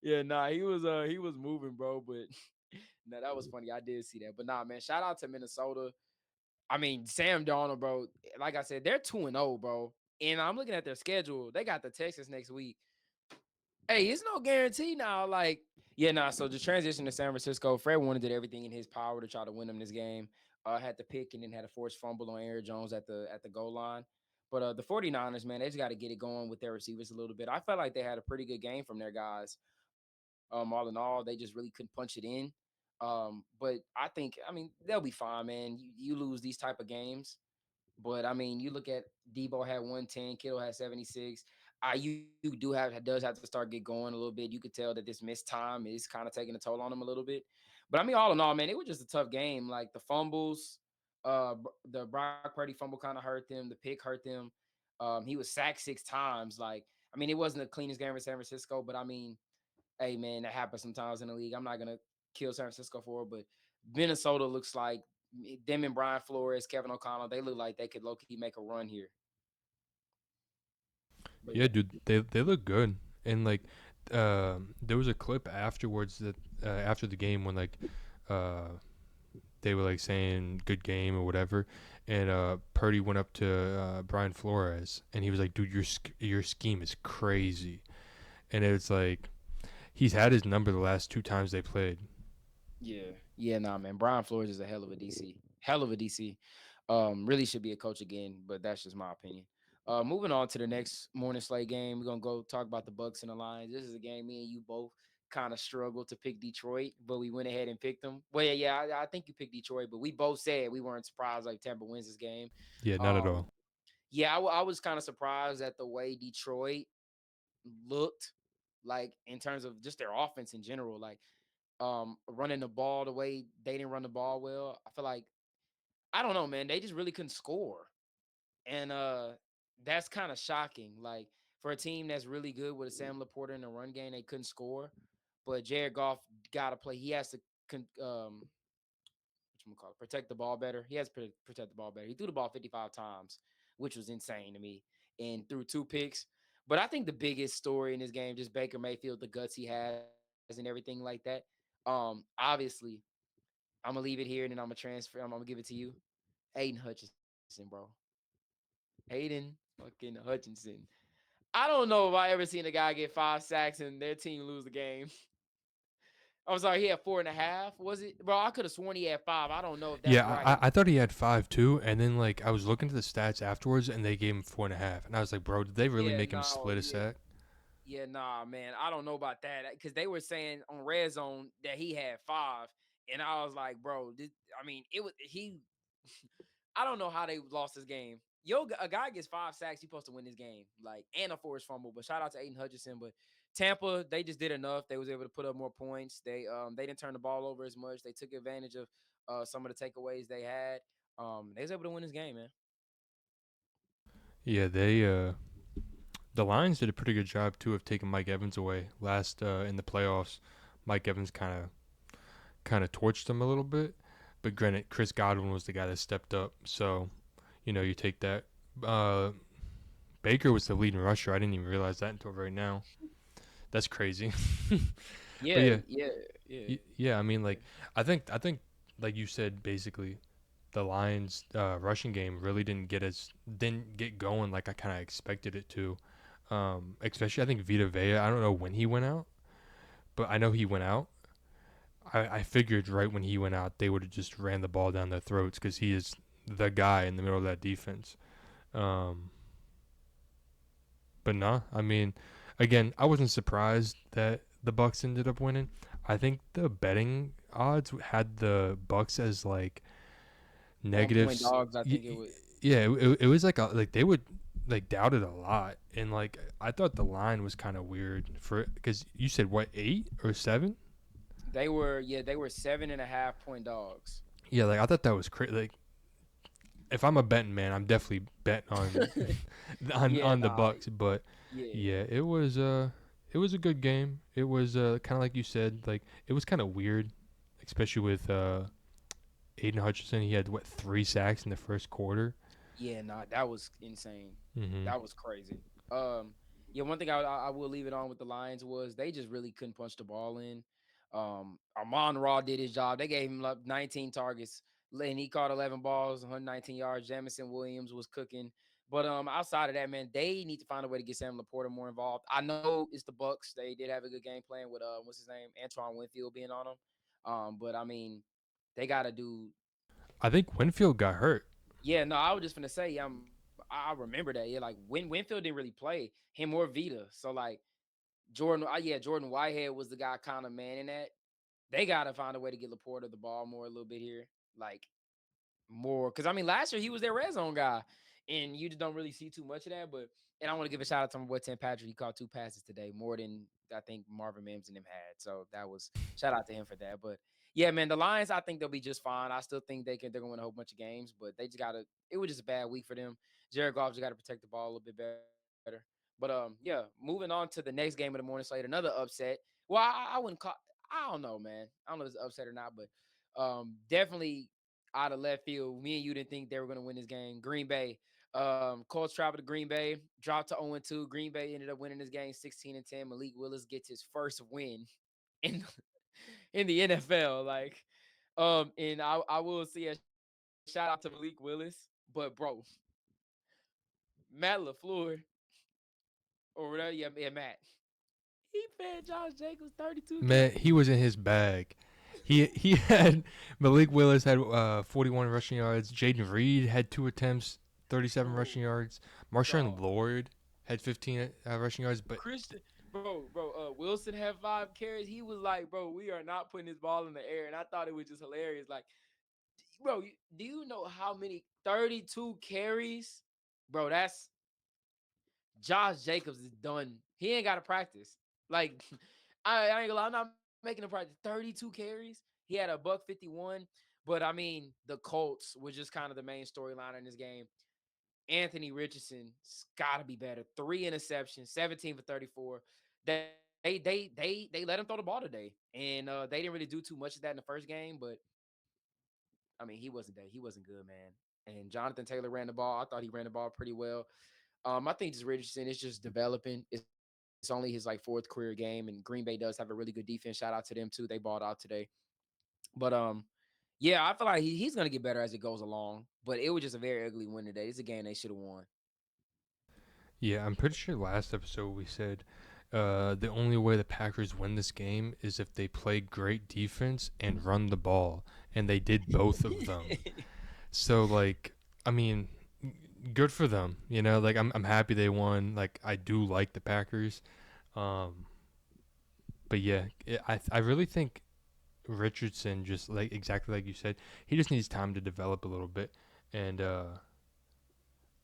Speaker 2: Yeah, nah, he was moving, bro. But no, that was funny. I did see that. But nah, man, shout out to Minnesota. I mean, Sam Darnold, bro. Like I said, they're 2-0, bro. And I'm looking at their schedule. They got the Texans next week. Hey, it's no guarantee now. Like, yeah, nah. So the transition to San Francisco, Fred Warner did everything in his power to try to win them this game. Had to pick and then had a forced fumble on Aaron Jones at the goal line. But the 49ers, man, they just got to get it going with their receivers a little bit. I felt like they had a pretty good game from their guys. All in all, they just really couldn't punch it in. But I mean, they'll be fine, man. You lose these type of games. But I mean, you look at Debo had 110, Kittle had 76. You does have to start get going a little bit. You could tell that this missed time is kind of taking a toll on him a little bit. But I mean, all in all, man, it was just a tough game. Like the fumbles, the Brock Purdy fumble kind of hurt them. The pick hurt them. He was sacked 6 times. Like, I mean, it wasn't the cleanest game in San Francisco, but I mean, hey man, that happens sometimes in the league. I'm not gonna kill San Francisco for it, but Minnesota looks like them and Brian Flores, Kevin O'Connell, they look like they could low key make a run here. But
Speaker 3: Yeah,
Speaker 2: yeah,
Speaker 3: dude, they look good. And like, there was a clip afterwards that after the game when like, uh, they were like saying good game or whatever, and Purdy went up to Brian Flores and he was like, "Dude, your scheme is crazy," and it's like he's had his number the last 2 times they played.
Speaker 2: yeah, nah, man. Brian Flores is a hell of a DC, hell of a DC. Really should be a coach again, but that's just my opinion. Moving on to the next morning slate game, we're gonna go talk about the Bucks and the Lions. This is a game me and you both kind of struggled to pick Detroit, but we went ahead and picked them. Well, I think you picked Detroit, but we both said we weren't surprised like Tampa wins this game.
Speaker 3: Yeah, not at
Speaker 2: Um,
Speaker 3: all.
Speaker 2: Yeah, I was kind of surprised at the way Detroit looked, like in terms of just their offense in general, like running the ball the way they didn't run the ball well. I feel like I don't know, man. They just really couldn't score. And that's kind of shocking. Like for a team that's really good with a Sam Laporta in the run game, they couldn't score. But Jared Goff got to play. He has to what you call it, protect the ball better. He has to protect the ball better. He threw the ball 55 times, which was insane to me, and threw 2 picks. But I think the biggest story in this game, just Baker Mayfield, the guts he has, and everything like that. Obviously, I'm gonna leave it here, and then I'm gonna transfer. I'm gonna give it to you, Aiden Hutchinson, bro. Aiden fucking Hutchinson. I don't know if I ever seen a guy get 5 sacks and their team lose the game. I'm sorry, he had 4.5. Was it, bro? I could have sworn he had 5. I don't know if that's
Speaker 3: Yeah,
Speaker 2: right.
Speaker 3: I thought he had 5 too, and then like I was looking at the stats afterwards, and they gave him 4.5, and I was like, bro, did they really
Speaker 2: Yeah,
Speaker 3: make him
Speaker 2: no,
Speaker 3: split a
Speaker 2: yeah.
Speaker 3: sack?
Speaker 2: Yeah, nah, man. I don't know about that because they were saying on Red Zone that he had 5, and I was like, bro, I mean, it was he. I don't know how they lost this game. Yo, a guy gets 5 sacks, he's supposed to win this game, like and a forced fumble. But shout out to Aiden Hutchinson. But Tampa, they just did enough. They was able to put up more points. They didn't turn the ball over as much. They took advantage of some of the takeaways they had. They was able to win this game, man.
Speaker 3: Yeah, the Lions did a pretty good job too of taking Mike Evans away last in the playoffs. Mike Evans kind of torched them a little bit, but granted, Chris Godwin was the guy that stepped up. So, you take that. Uh, Baker was the leading rusher. I didn't even realize that until right now. That's crazy. But
Speaker 2: Yeah,
Speaker 3: yeah,
Speaker 2: yeah, yeah.
Speaker 3: yeah. I mean, like, I think, like you said, basically, the Lions' rushing game really didn't get going like I kind of expected it to. Especially, I think Vita Vea. I don't know when he went out, but I know he went out. I figured right when he went out, they would have just ran the ball down their throats because he is the guy in the middle of that defense. Um, but no, I mean, again, I wasn't surprised that the Bucks ended up winning. I think the betting odds had the Bucks as like
Speaker 2: 1 point
Speaker 3: negatives.
Speaker 2: dogs, I think it would.
Speaker 3: Yeah, it was like they would like doubt it a lot, and like I thought the line was kind of weird for because you said what 8 or 7.
Speaker 2: They were 7.5 point dogs.
Speaker 3: Yeah, like I thought that was crazy. Like if I'm a betting man, I'm definitely betting on
Speaker 2: Yeah,
Speaker 3: on the
Speaker 2: nah,
Speaker 3: Bucks. But
Speaker 2: yeah.
Speaker 3: yeah, it was a good game. It was kind of like you said, like it was kind of weird, especially with Aiden Hutchinson. He had what 3 sacks in the first quarter.
Speaker 2: Yeah, nah, that was insane.
Speaker 3: Hmm.
Speaker 2: That was crazy. Um, yeah, one thing I will leave it on with the Lions was they just really couldn't punch the ball in. Amon Ra did his job. They gave him like 19 targets, and he caught 11 balls, 119 yards. Jamison Williams was cooking. But outside of that, man, they need to find a way to get Sam Laporta more involved. I know it's the Bucks. They did have a good game plan with what's his name, Antoine Winfield being on them. But I mean, they got to do.
Speaker 3: I think Winfield got hurt.
Speaker 2: Yeah, no, I was just gonna say, I remember that. Yeah, like Winfield didn't really play him or Vita. So like Jordan Whitehead was the guy kind of manning that. They gotta find a way to get Laporta the ball more a little bit here. Like more because I mean last year he was their red zone guy, and you just don't really see too much of that. But and I want to give a shout out to my boy Tim Patrick. He caught 2 passes today, more than I think Marvin Mims and them had. So that was shout out to him for that. But yeah, man, the Lions I think they'll be just fine. I still think they're gonna win a whole bunch of games, but they just gotta. It was just a bad week for them. Jared Goff just got to protect the ball a little bit better. But yeah, moving on to the next game of the morning slate, another upset. Well, I wouldn't call. I don't know, man. I don't know if it's upset or not, but definitely out of left field. Me and you didn't think they were going to win this game. Green Bay. Colts traveled to Green Bay, dropped to 0-2. Green Bay ended up winning this game 16-10. Malik Willis gets his first win in in the NFL. Like, and I will say a shout out to Malik Willis, but bro, Matt LaFleur or whatever, yeah, Matt. He fed Josh Jacobs 32
Speaker 3: Man, he
Speaker 2: carries.
Speaker 3: was in his bag. He had Malik Willis had 41 rushing yards. Jaden Reed had 2 attempts, 37 rushing
Speaker 2: Bro,
Speaker 3: yards. Marshawn
Speaker 2: dog.
Speaker 3: Lord had 15 rushing yards. But
Speaker 2: Christian, bro, Wilson had 5 carries. He was like, bro, we are not putting this ball in the air. And I thought it was just hilarious. Like, bro, do you know how many 32 carries? bro. That's Josh Jacobs is done. He ain't got to practice. Like, I ain't gonna lie, I'm not making him practice. 32 carries. He had a buck 51. But I mean, the Colts was just kind of the main storyline in this game. Anthony Richardson's got to be better. 3 interceptions, 17 for 34. They let him throw the ball today, and they didn't really do too much of that in the first game. But I mean, he wasn't good, man. And Jonathan Taylor ran the ball. I thought he ran the ball pretty well. I think just Richardson is just developing. It's only his like fourth career game, and Green Bay does have a really good defense. Shout out to them too. They balled out today. But yeah, I feel like he's gonna get better as it goes along. But it was just a very ugly win today. It's a game they should have won.
Speaker 3: Yeah, I'm pretty sure last episode we said the only way the Packers win this game is if they play great defense and run the ball, and they did both of them. So like, I mean, good for them. You know, like I'm happy they won. Like I do like the Packers, um, but yeah, I really think Richardson just like exactly like you said, he just needs time to develop a little bit, and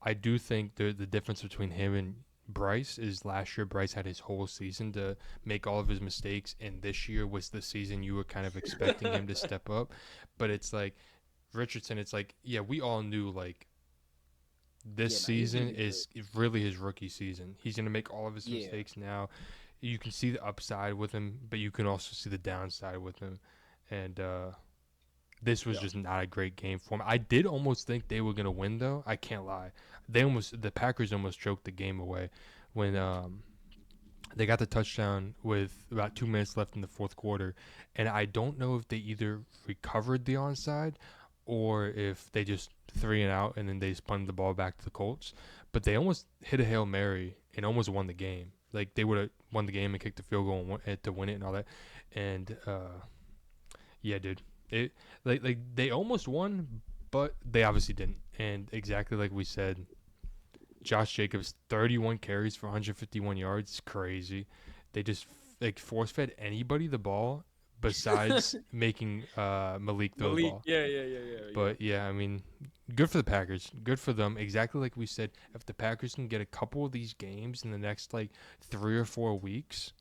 Speaker 3: I do think the difference between him and Bryce is last year Bryce had his whole season to make all of his mistakes, and this year was the season you were kind of expecting him to step up. But it's like Richardson, it's like yeah, we all knew like this
Speaker 2: Yeah, no, he's gonna
Speaker 3: season
Speaker 2: be good.
Speaker 3: is really his rookie season. He's gonna make all of his
Speaker 2: Yeah,
Speaker 3: mistakes now. You can see the upside with him, but you can also see the downside with him, and this was
Speaker 2: yeah,
Speaker 3: just not a great game for him. I did almost think they were gonna win though. I can't lie. The Packers almost choked the game away when they got the touchdown with about 2 minutes left in the fourth quarter, and I don't know if they either recovered the onside or if they just 3 and out and then they spun the ball back to the Colts. But they almost hit a Hail Mary and almost won the game. Like they would have won the game and kicked the field goal to win it and all that. And yeah, dude. It like they almost won, but they obviously didn't. And exactly like we said, Josh Jacobs 31 carries for 151 yards, crazy. They just like force fed anybody the ball besides making Malik throw the
Speaker 2: Malik.
Speaker 3: ball.
Speaker 2: Yeah.
Speaker 3: But yeah, I mean, good for the Packers. Good for them. Exactly like we said, if the Packers can get a couple of these games in the next like 3 or 4 weeks,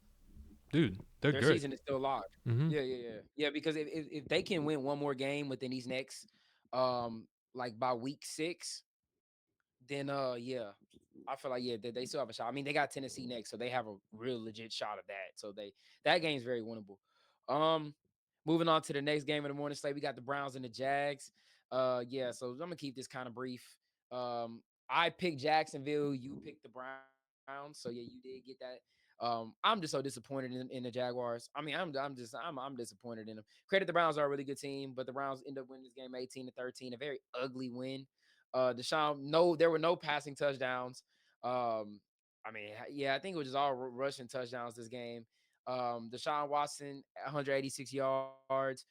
Speaker 3: dude, they're
Speaker 2: Their
Speaker 3: good.
Speaker 2: season is still alive.
Speaker 3: Hmm.
Speaker 2: Yeah. Because if they can win one more game within these next, like by week 6, then yeah, I feel like yeah they still have a shot. I mean, they got Tennessee next, so they have a real legit shot of that. So that game's very winnable. Um, moving on to the next game of the morning slate, we got the Browns and the Jags. Yeah, so I'm gonna keep this kind of brief. I picked Jacksonville, you picked the Browns, so yeah, you did get that. I'm just so disappointed in the Jaguars. I mean, I'm disappointed in them. Credit the Browns are a really good team, but the Browns end up winning this game 18-13, a very ugly win. Deshaun, no, there were no passing touchdowns. I mean, yeah, I think it was just all rushing touchdowns this game. Deshaun Watson, 186 yards.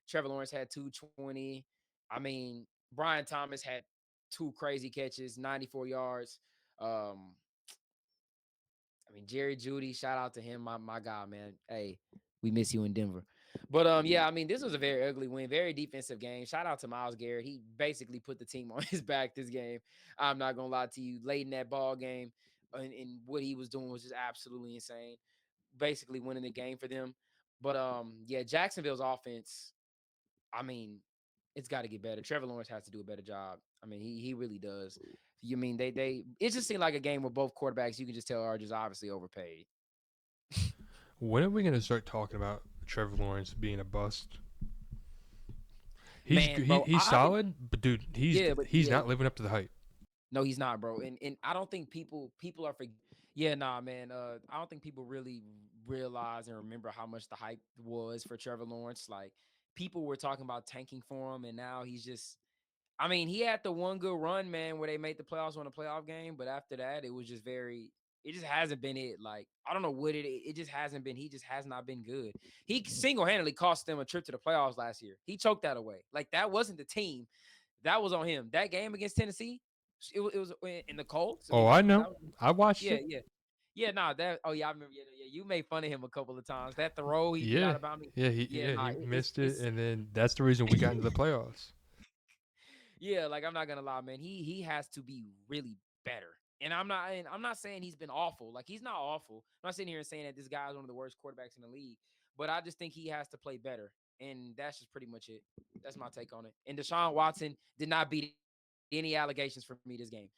Speaker 2: Trevor Lawrence had 220. I mean, Brian Thomas had 2 crazy catches, 94 yards. Um, I mean, Jerry Judy, shout out to him, my guy, man. Hey, we miss you in Denver. But yeah, I mean, this was a very ugly win, very defensive game. Shout out to Myles Garrett. He basically put the team on his back this game. I'm not gonna lie to you. Late in that ball game, and what he was doing was just absolutely insane. Basically winning the game for them. But yeah, Jacksonville's offense, I mean, it's got to get better. Trevor Lawrence has to do a better job. I mean, he really does. You mean they it just seemed like a game where both quarterbacks you can just tell are just obviously overpaid.
Speaker 3: When are we gonna start talking about Trevor Lawrence being a bust?
Speaker 2: Man, bro,
Speaker 3: He's
Speaker 2: I think
Speaker 3: solid, but dude,
Speaker 2: yeah, but
Speaker 3: he's
Speaker 2: yeah,
Speaker 3: not living up to the hype.
Speaker 2: no, he's not, bro. And I don't think people are yeah, nah, man. I don't think people really realize and remember how much the hype was for Trevor Lawrence. Like people were talking about tanking for him, and now he's just I mean, he had the one good run, man, where they made the playoffs on a playoff game, but after that, it was just very. It just hasn't been it. Like I don't know what it just hasn't been. He just has not been good. He single handedly cost them a trip to the playoffs last year. He choked that away. Like that wasn't the team. That was on him. That game against Tennessee, it was in the Colts. I
Speaker 3: Oh,
Speaker 2: mean,
Speaker 3: I
Speaker 2: that
Speaker 3: know.
Speaker 2: was,
Speaker 3: I watched
Speaker 2: yeah,
Speaker 3: it.
Speaker 2: yeah, yeah. Nah, that. Oh yeah, I remember. Yeah. You made fun of him a couple of times. That throw he did
Speaker 3: Yeah,
Speaker 2: out of bounds. Yeah,
Speaker 3: yeah,
Speaker 2: nah,
Speaker 3: he missed it,
Speaker 2: it's
Speaker 3: and then that's the reason we got into the playoffs.
Speaker 2: yeah, like I'm not gonna lie, man. He has to be really better. And I'm not saying he's been awful. Like, he's not awful. I'm not sitting here and saying that this guy is one of the worst quarterbacks in the league, but I just think he has to play better. And that's just pretty much it. That's my take on it. And Deshaun Watson did not beat any allegations for me this game.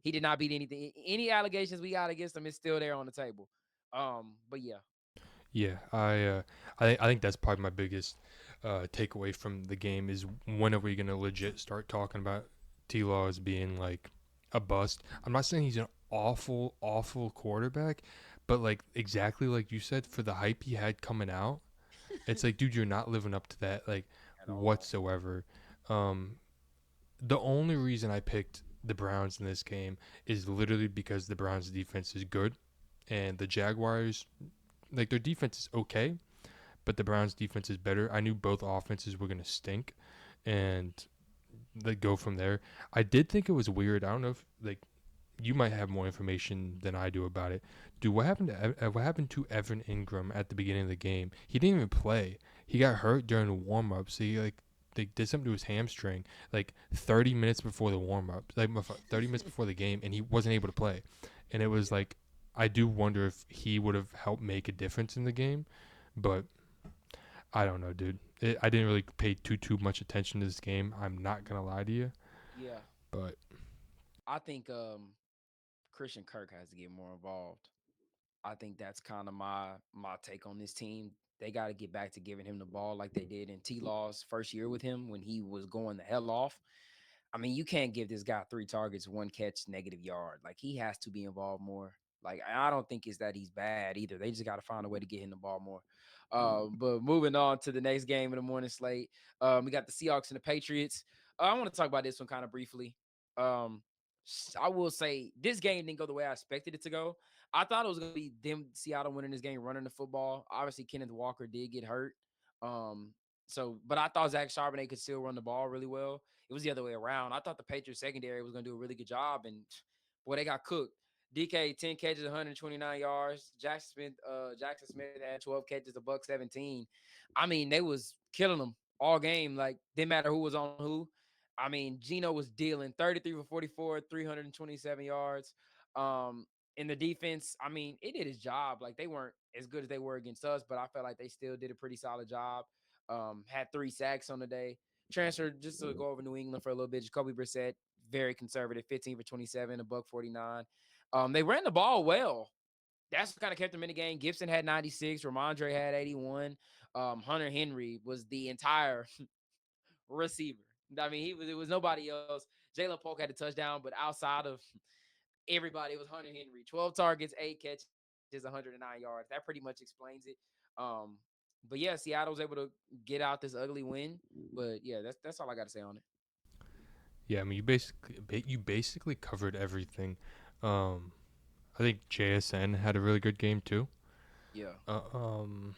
Speaker 2: He did not beat anything. Any allegations we got against him is still there on the table. But yeah.
Speaker 3: Yeah, I think that's probably my biggest takeaway from the game is when are we gonna legit start talking about T-Law as being like a bust? I'm not saying he's an awful quarterback, but like exactly like you said, for the hype he had coming out, it's like, dude, you're not living up to that like
Speaker 2: At all.
Speaker 3: whatsoever. Um, the only reason I picked the Browns in this game is literally because the Browns defense is good, and the Jaguars, like, their defense is okay, but the Browns defense is better. I knew both offenses were gonna stink, and they go from there. I did think it was weird. I don't know if like you might have more information than I do about it. Dude, what happened to Evan Ingram at the beginning of the game? He didn't even play. He got hurt during the warm up. So he like they did something to his hamstring like 30 minutes before the warm up, like 30 minutes before the game, and he wasn't able to play. And it was like, I do wonder if he would have helped make a difference in the game, but I don't know, dude. I didn't really pay too much attention to this game. I'm not gonna lie to you,
Speaker 2: Yeah.
Speaker 3: but
Speaker 2: I think Christian Kirk has to get more involved. I think that's kind of my take on this team. They got to get back to giving him the ball like they did in T Law's first year with him when he was going the hell off. I mean, you can't give this guy 3 targets, 1 catch, -yard. Like, he has to be involved more. Like, I don't think it's that he's bad either. They just got to find a way to get him the ball more. But moving on to the next game in the morning slate, we got the Seahawks and the Patriots. I want to talk about this one kind of briefly. Um, I will say this game didn't go the way I expected it to go. I thought it was going to be them, Seattle, winning this game, running the football. Obviously, Kenneth Walker did get hurt. Um, but I thought Zach Charbonnet could still run the ball really well. It was the other way around. I thought the Patriots secondary was going to do a really good job, and boy, they got cooked. DK 10 catches, 129 yards. Jackson Smith had 12 catches, a buck 17. I mean, they was killing them all game. Like, didn't matter who was on who. I mean, Gino was dealing 33 for 44, 327 yards. Um, in the defense, I mean, it did its job. Like, they weren't as good as they were against us, but I felt like they still did a pretty solid job. Had 3 sacks on the day. Transferred just to go over New England for a little bit. Jacoby Brissett, very conservative, 15 for 27, a buck 49. They ran the ball well. That's what kind of kept them in the game. Gibson had 96. Ramondre had 81. Hunter Henry was the entire receiver. I mean, it was nobody else. Jalen Polk had a touchdown, but outside of everybody, it was Hunter Henry. 12 targets, 8 catches, 109 yards. That pretty much explains it. Um, but yeah, Seattle was able to get out this ugly win. But yeah, that's all I got to say on it.
Speaker 3: yeah, I mean, you basically covered everything. Um, I think JSN had a really good game too.
Speaker 2: Yeah.
Speaker 3: Uh, um,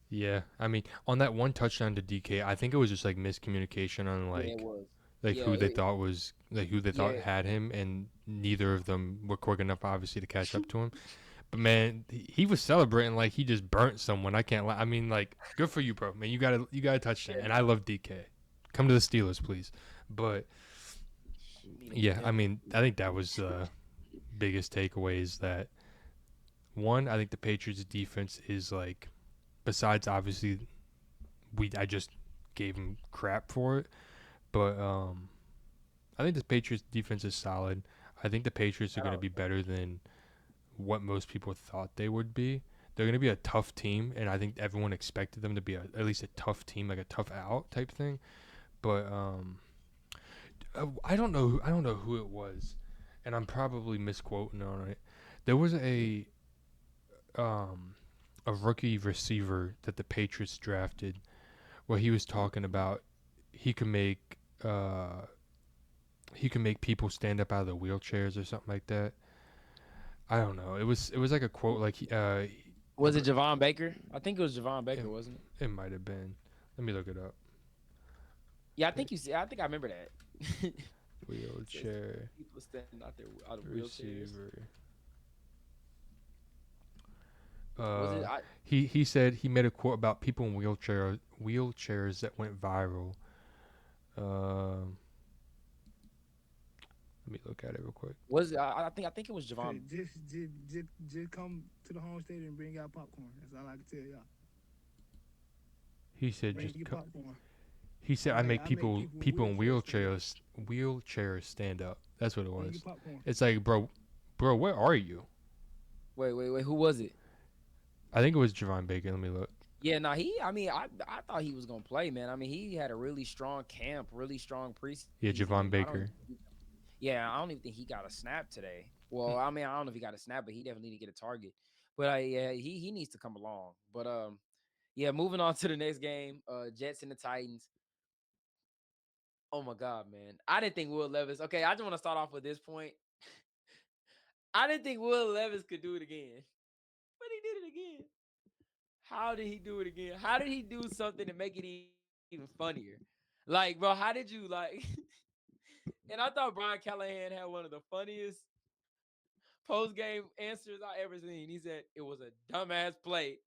Speaker 3: yeah, I mean, on that one touchdown to DK, I think it was just like miscommunication on
Speaker 2: Yeah, it
Speaker 3: like
Speaker 2: was. Yeah,
Speaker 3: who they thought was like who they thought
Speaker 2: yeah.
Speaker 3: had him, and neither of them were quick enough, obviously, to catch up to him. But man, he was celebrating like he just burnt someone. I can't lie. I mean, like, good for you, bro. Man, you got a touchdown,
Speaker 2: Yeah.
Speaker 3: and I love DK. Come to the Steelers, please. But
Speaker 2: Need to get
Speaker 3: yeah, I
Speaker 2: him.
Speaker 3: mean, I think that was biggest takeaway is that one, I think the Patriots defense is like, besides obviously I just gave them crap for it, but I think the Patriots defense is solid. I think the Patriots are
Speaker 2: I
Speaker 3: going to
Speaker 2: don't.
Speaker 3: be better than what most people thought they would be. They're going to be a tough team, and I think everyone expected them to be at least a tough team, like a tough out type thing. But I don't know. I don't know who it was, and I'm probably misquoting on it. There was um, a rookie receiver that the Patriots drafted, where he was talking about he could make uh, he can make people stand up out of their wheelchairs or something like that. I don't know. It was like a quote like
Speaker 2: Was it Javon Baker? I think it was Javon
Speaker 3: it,
Speaker 2: Baker, wasn't it?
Speaker 3: it might have been. Let me look it up.
Speaker 2: Yeah, I think you see. I think I remember that. Says
Speaker 3: Wheelchair
Speaker 2: people standing out of wheelchairs.
Speaker 3: receiver.
Speaker 2: Was it?
Speaker 3: He said he made a quote about people in wheelchairs that went viral. Let Let me look at it real quick.
Speaker 2: Was I think it was
Speaker 4: Hey,
Speaker 2: Javon.
Speaker 4: just come to the home stadium and bring out popcorn. That's all I can tell y'all.
Speaker 3: He said
Speaker 4: Bring
Speaker 3: just
Speaker 4: your popcorn.
Speaker 3: he said I make
Speaker 4: I make people in
Speaker 3: people in
Speaker 4: wheelchairs stand up.
Speaker 3: wheelchairs stand up. That's what it
Speaker 4: Bring your
Speaker 3: was.
Speaker 4: popcorn.
Speaker 3: It's like, bro, where are you?
Speaker 2: Wait. Who was it?
Speaker 3: I think it was Javon Baker. Let me look.
Speaker 2: Yeah, nah, he. I mean, I thought he was gonna play, man. I mean, he had a really strong camp, really strong
Speaker 3: Yeah,
Speaker 2: preseason, and
Speaker 3: Javon
Speaker 2: I don't.
Speaker 3: Baker.
Speaker 2: Yeah, I don't even think he got a snap today. Well, I mean, I don't know if he got a snap, but he definitely need to get a target. But yeah, he needs to come along. But yeah, moving on to the next game, Jets and the Titans. Oh my God, man, I didn't think Will Levis. Okay, I just want to start off with this point. I didn't think Will Levis could do it again, but he did it again. How did he do it again? How did he do something to make it even funnier? Like, bro, how did you like? And I thought Brian Callahan had one of the funniest post game answers I ever seen. He said it was a dumbass play.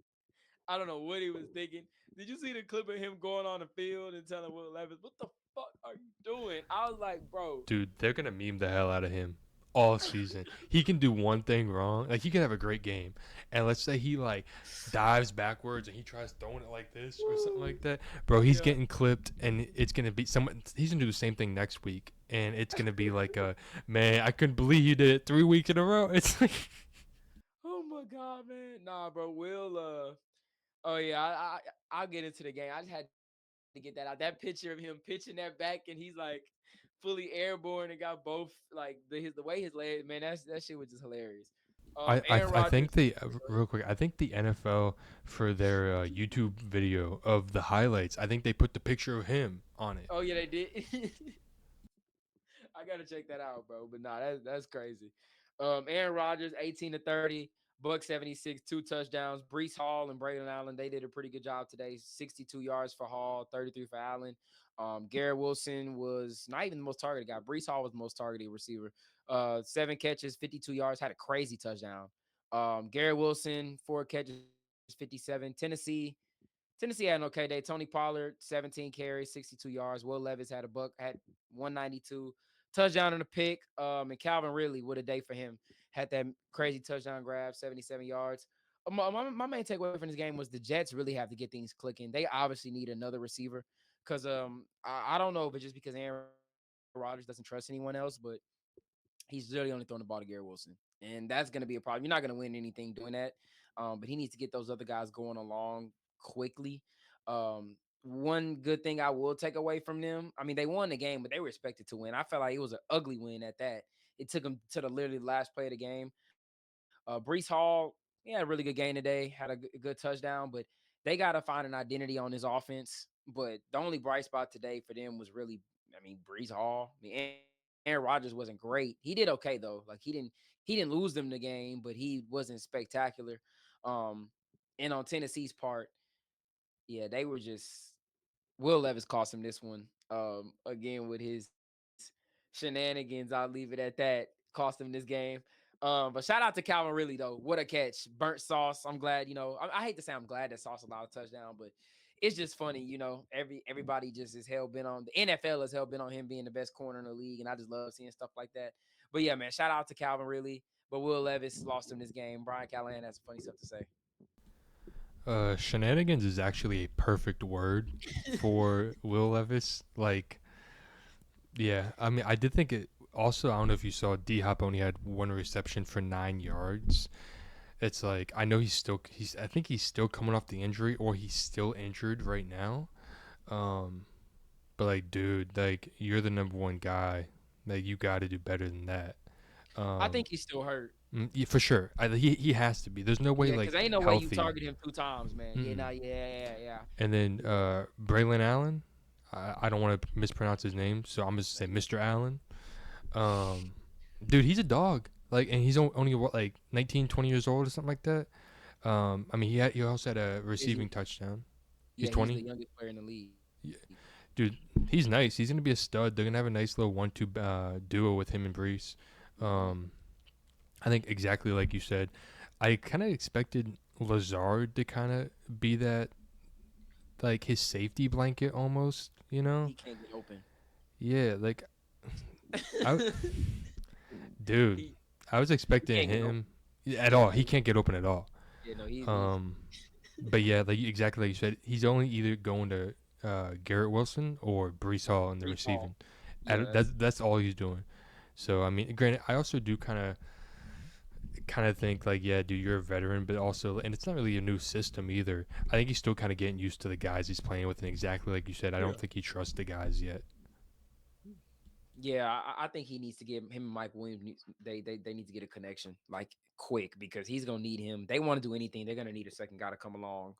Speaker 2: I don't know what he was thinking. Did you see the clip of him going on the field and telling Will Levis, "What the fuck are you doing?" I was like, bro.
Speaker 3: Dude, they're gonna meme the hell out of him all season. He can do one thing wrong. Like he can have a great game, and let's say he like dives backwards and he tries throwing it like this or something like that. Bro, he's
Speaker 2: Yeah.
Speaker 3: getting clipped, and it's gonna be someone. He's gonna do the same thing next week, and it's gonna be like, man, I couldn't believe you did it 3 weeks in a row. It's like,
Speaker 2: Oh my God, man. Nah, bro. Will. Oh yeah. I'll get into the game. I just had to get that out. That picture of him pitching that back, and he's like fully airborne and got both like the way his legs. Man, that shit was just hilarious. Aaron Rodgers.
Speaker 3: I think they real quick. I think the NFL for their YouTube video of the highlights. I think they put the picture of him on it.
Speaker 2: Oh yeah, they did. I gotta check that out, bro. But nah, that's crazy. Aaron Rodgers, 18 to 30, Buck 76, 2 touchdowns. Brees Hall and Braylon Allen, they did a pretty good job today. 62 yards for Hall, 33 for Allen. Garrett Wilson was not even the most targeted guy. Brees Hall was the most targeted receiver. 7 catches, 52 yards, had a crazy touchdown. Garrett Wilson, 4 catches, 57. Tennessee had an okay day. Tony Pollard, 17 carries, 62 yards. Will Levis had 192, touchdown and a pick. And Calvin Ridley, what a day for him. Had that crazy touchdown grab, 77 yards. My main takeaway from this game was the Jets really have to get things clicking. They obviously need another receiver because I don't know, but just because Aaron Rodgers doesn't trust anyone else, but he's really only throwing the ball to Garrett Wilson. And that's going to be a problem. You're not going to win anything doing that. But he needs to get those other guys going along quickly. One good thing I will take away from them, I mean, they won the game, but they were expected to win. I felt like it was an ugly win at that. It took them to the literally last play of the game. Brees Hall, he had a really good game today, had a good touchdown, but they got to find an identity on this offense. But the only bright spot today for them was really, I mean, Brees Hall. I mean, Aaron Rodgers wasn't great. He did okay though. Like he didn't lose them the game, but he wasn't spectacular. Um, and on Tennessee's part, yeah, they were just Will Levis cost him this one. Again with his shenanigans, I'll leave it at that. Cost him this game. But shout out to Calvin Ridley though. What a catch, burnt sauce. I'm glad. I hate to say I'm glad that Sauce allowed a touchdown, but it's just funny. Everybody just is hell bent on the NFL is hell bent on him being the best corner in the league, and I just love seeing stuff like that. But yeah, man, shout out to Calvin Ridley. But Will Levis lost him this game. Brian Callahan has some funny stuff to say.
Speaker 3: Shenanigans is actually a perfect word for Will Levis. Like, yeah, I mean, I did think it. Also, I don't know if you saw D Hop only had one reception for 9 yards. It's like I know I think he's still coming off the injury or he's still injured right now. Um, but like, dude, like you're the number one guy. Like you got to do better than that.
Speaker 2: I think he's still hurt.
Speaker 3: Yeah, for sure. He has to be. There's no way
Speaker 2: Yeah, because
Speaker 3: like
Speaker 2: ain't no way you
Speaker 3: healthy.
Speaker 2: target him 2 times, man. Yeah,
Speaker 3: Mm-mm.
Speaker 2: nah, yeah.
Speaker 3: And then Braylon Allen. I don't want to mispronounce his name, so I'm just say Mr. Allen. Um, dude, he's a dog. Like, and he's only what, like 19, 20 years old or something like that. I mean, he also had a receiving touchdown. He's
Speaker 2: Yeah, he's
Speaker 3: 20.
Speaker 2: the youngest player in the league.
Speaker 3: Yeah. Dude, he's nice. He's gonna be a stud. They're gonna have a nice little 1-2 duo with him and Brees. Um, I think exactly like you said. I kind of expected Lazard to kind of be that, like his safety blanket almost. You know?
Speaker 2: He can't get open.
Speaker 3: Yeah, like I dude,
Speaker 2: he
Speaker 3: I was
Speaker 2: he
Speaker 3: expecting
Speaker 2: can't get open.
Speaker 3: him at
Speaker 2: Yeah,
Speaker 3: all.
Speaker 2: no,
Speaker 3: He can't get open at all.
Speaker 2: yeah, no, he's
Speaker 3: Um, but yeah, like exactly like you said, he's only either going to Garrett Wilson or Brees Hall in the
Speaker 2: Brees Hall.
Speaker 3: receiving.
Speaker 2: Yeah,
Speaker 3: That's all he's doing. So I mean, granted, I also do kind of think like, yeah, dude, you're a veteran, but also, and it's not really a new system either. I think he's still kind of getting used to the guys he's playing with, and exactly like you said, I
Speaker 2: yeah.
Speaker 3: don't think he trusts the guys yet.
Speaker 2: Yeah, I think he needs to get him and Mike Williams. They need to get a connection like quick because he's gonna need him. They want to do anything. They're gonna need a second guy to come along.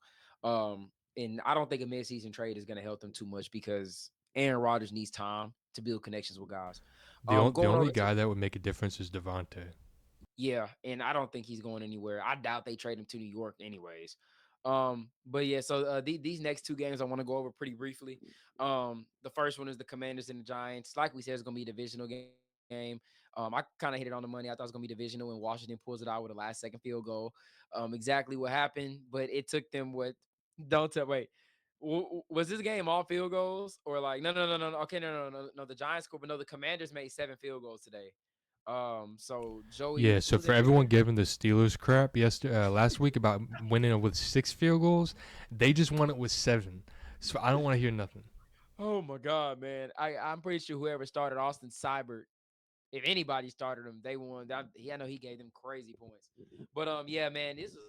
Speaker 2: And I don't think a midseason trade is gonna help them too much because Aaron Rodgers needs time to build connections with guys.
Speaker 3: The
Speaker 2: Going
Speaker 3: only
Speaker 2: over to
Speaker 3: guy that would make a difference is Devontae.
Speaker 2: yeah, and I don't think he's going anywhere. I doubt they trade him to New York, anyways. But yeah, so these next two games I want to go over pretty briefly. The first one is the Commanders and the Giants. Like we said, it's gonna be a divisional game. I kind of hit it on the money. I thought it was gonna be divisional, and Washington pulls it out with a last second field goal. Exactly what happened, but it took them what? Don't tell. Wait, was this game all field goals or like no? Okay, no. The Giants scored, but no, the Commanders made 7 field goals today. So
Speaker 3: Yeah,
Speaker 2: Joey, who
Speaker 3: so
Speaker 2: was
Speaker 3: for
Speaker 2: their
Speaker 3: everyone
Speaker 2: kicker?
Speaker 3: giving the Steelers crap last week about winning it with 6 field goals, they just won it with 7. So I don't want to hear nothing.
Speaker 2: Oh my god, man! I'm pretty sure whoever started Austin Seibert, if anybody started him, they won. I know he gave them crazy points. But yeah, man, this was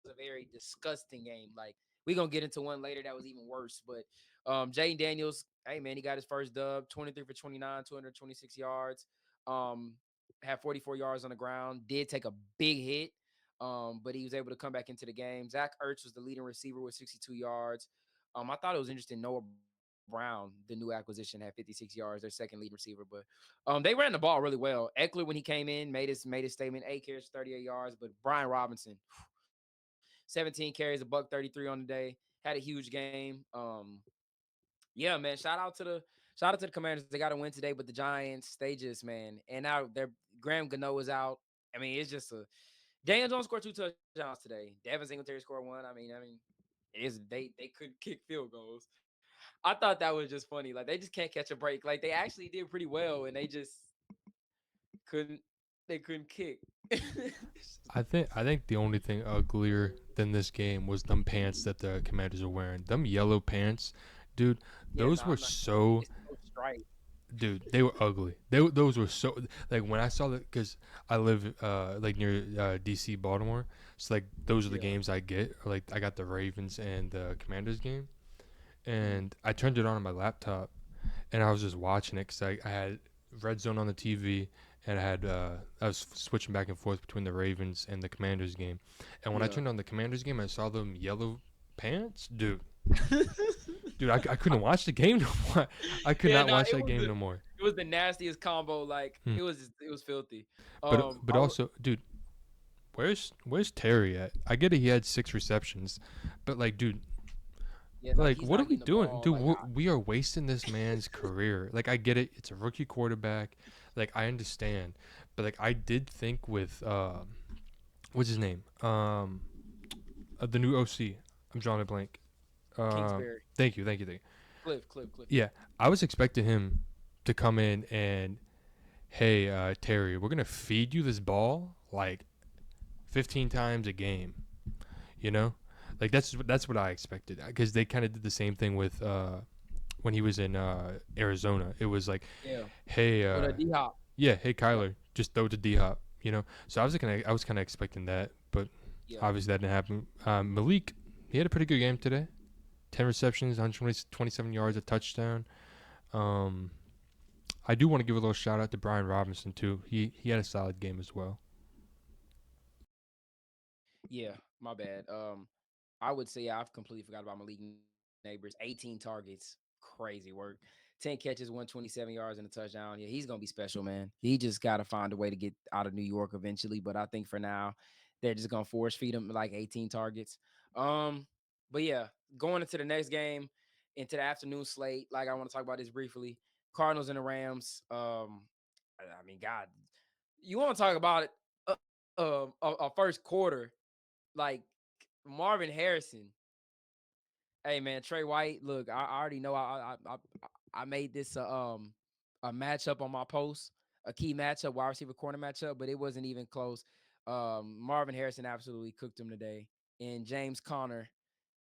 Speaker 2: a very disgusting game. Like we gonna get into one later that was even worse. But Jaden Daniels, hey man, he got his first dub, 23 for 29, 226 yards. Um, had 44 yards on the ground. Did take a big hit. But he was able to come back into the game. Zach Ertz was the leading receiver with 62 yards. I thought it was interesting. Noah Brown, the new acquisition, had 56 yards, their second leading receiver. But they ran the ball really well. Eckler, when he came in, made his statement. 8 carries, 38 yards. But Brian Robinson, 17 carries, a buck 33 on the day. Had a huge game. Yeah, man. Shout out to the Commanders. They got to win today, but the Giants, they just man, and now their Graham Gano is out. I mean, it's just a Daniel Jones scored 2 touchdowns today. Devin Singletary scored one. I mean, it is they couldn't kick field goals. I thought that was just funny. Like they just can't catch a break. Like they actually did pretty well, and they just couldn't they couldn't kick.
Speaker 3: I think the only thing uglier than this game was them pants that the Commanders are wearing. Them yellow pants, dude.
Speaker 2: Yeah,
Speaker 3: Those
Speaker 2: no,
Speaker 3: were
Speaker 2: I'm not.
Speaker 3: so
Speaker 2: It's no strike.
Speaker 3: dude. They were ugly. Those were so like when I saw that because I live like near DC Baltimore. So like those are the
Speaker 2: Yeah.
Speaker 3: games I get. Or, like I got the Ravens and the Commanders game,
Speaker 2: Mhm.
Speaker 3: and I turned it on my laptop, and I was just watching it because I had Red Zone on the TV, and I was switching back and forth between the Ravens and the Commanders game, and when I
Speaker 2: Yeah.
Speaker 3: turned on the Commanders game, I saw them yellow pants, dude. Dude, I couldn't watch the game no more. I could
Speaker 2: Yeah,
Speaker 3: not
Speaker 2: no,
Speaker 3: watch that game no more.
Speaker 2: it was the nastiest combo. Like
Speaker 3: Hmm.
Speaker 2: it was filthy.
Speaker 3: But also, dude, where's Terry at? I get it, he had 6 receptions, but like, dude,
Speaker 2: yeah, no,
Speaker 3: like,
Speaker 2: he's
Speaker 3: what are
Speaker 2: not
Speaker 3: we
Speaker 2: getting the
Speaker 3: doing,
Speaker 2: ball.
Speaker 3: dude? We are wasting this man's career. Like, I get it, it's a rookie quarterback. Like, I understand, but like, I did think with what's his name? The new OC. I'm drawing a blank.
Speaker 2: Kingsbury,
Speaker 3: Thank you.
Speaker 2: Cliff.
Speaker 3: Yeah, I was expecting him to come in and, hey, Terry, we're gonna feed you this ball like 15 times a game. You know, like that's what I expected because they kind of did the same thing with when he was in Arizona. It was like,
Speaker 2: Yeah.
Speaker 3: hey,
Speaker 2: Or the D Hop.
Speaker 3: yeah, hey
Speaker 2: Yeah.
Speaker 3: Kyler, just throw to D Hop. You know, so I was kind of expecting that, but
Speaker 2: Yeah.
Speaker 3: obviously that didn't happen. Malik, he had a pretty good game today. 10 receptions, 127 yards, a touchdown. Um, I do want to give a little shout out to Brian Robinson too. He had a solid game as well.
Speaker 2: Yeah, my bad. I would say I've completely forgot about Malik Neighbors. 18 targets, crazy work. 10 catches, 127 yards, and a touchdown. Yeah, he's gonna be special, man. He just gotta find a way to get out of New York eventually. But I think for now, they're just gonna force feed him like 18 targets. Um, but yeah, going into the next game, into the afternoon slate, like I want to talk about this briefly. Cardinals and the Rams. I mean, God, you want to talk about it? A first quarter, like Marvin Harrison. Hey man, Trey White. Look, I already know I made this a matchup on my post. a key matchup, wide receiver corner matchup, but it wasn't even close. Marvin Harrison absolutely cooked him today, and James Conner.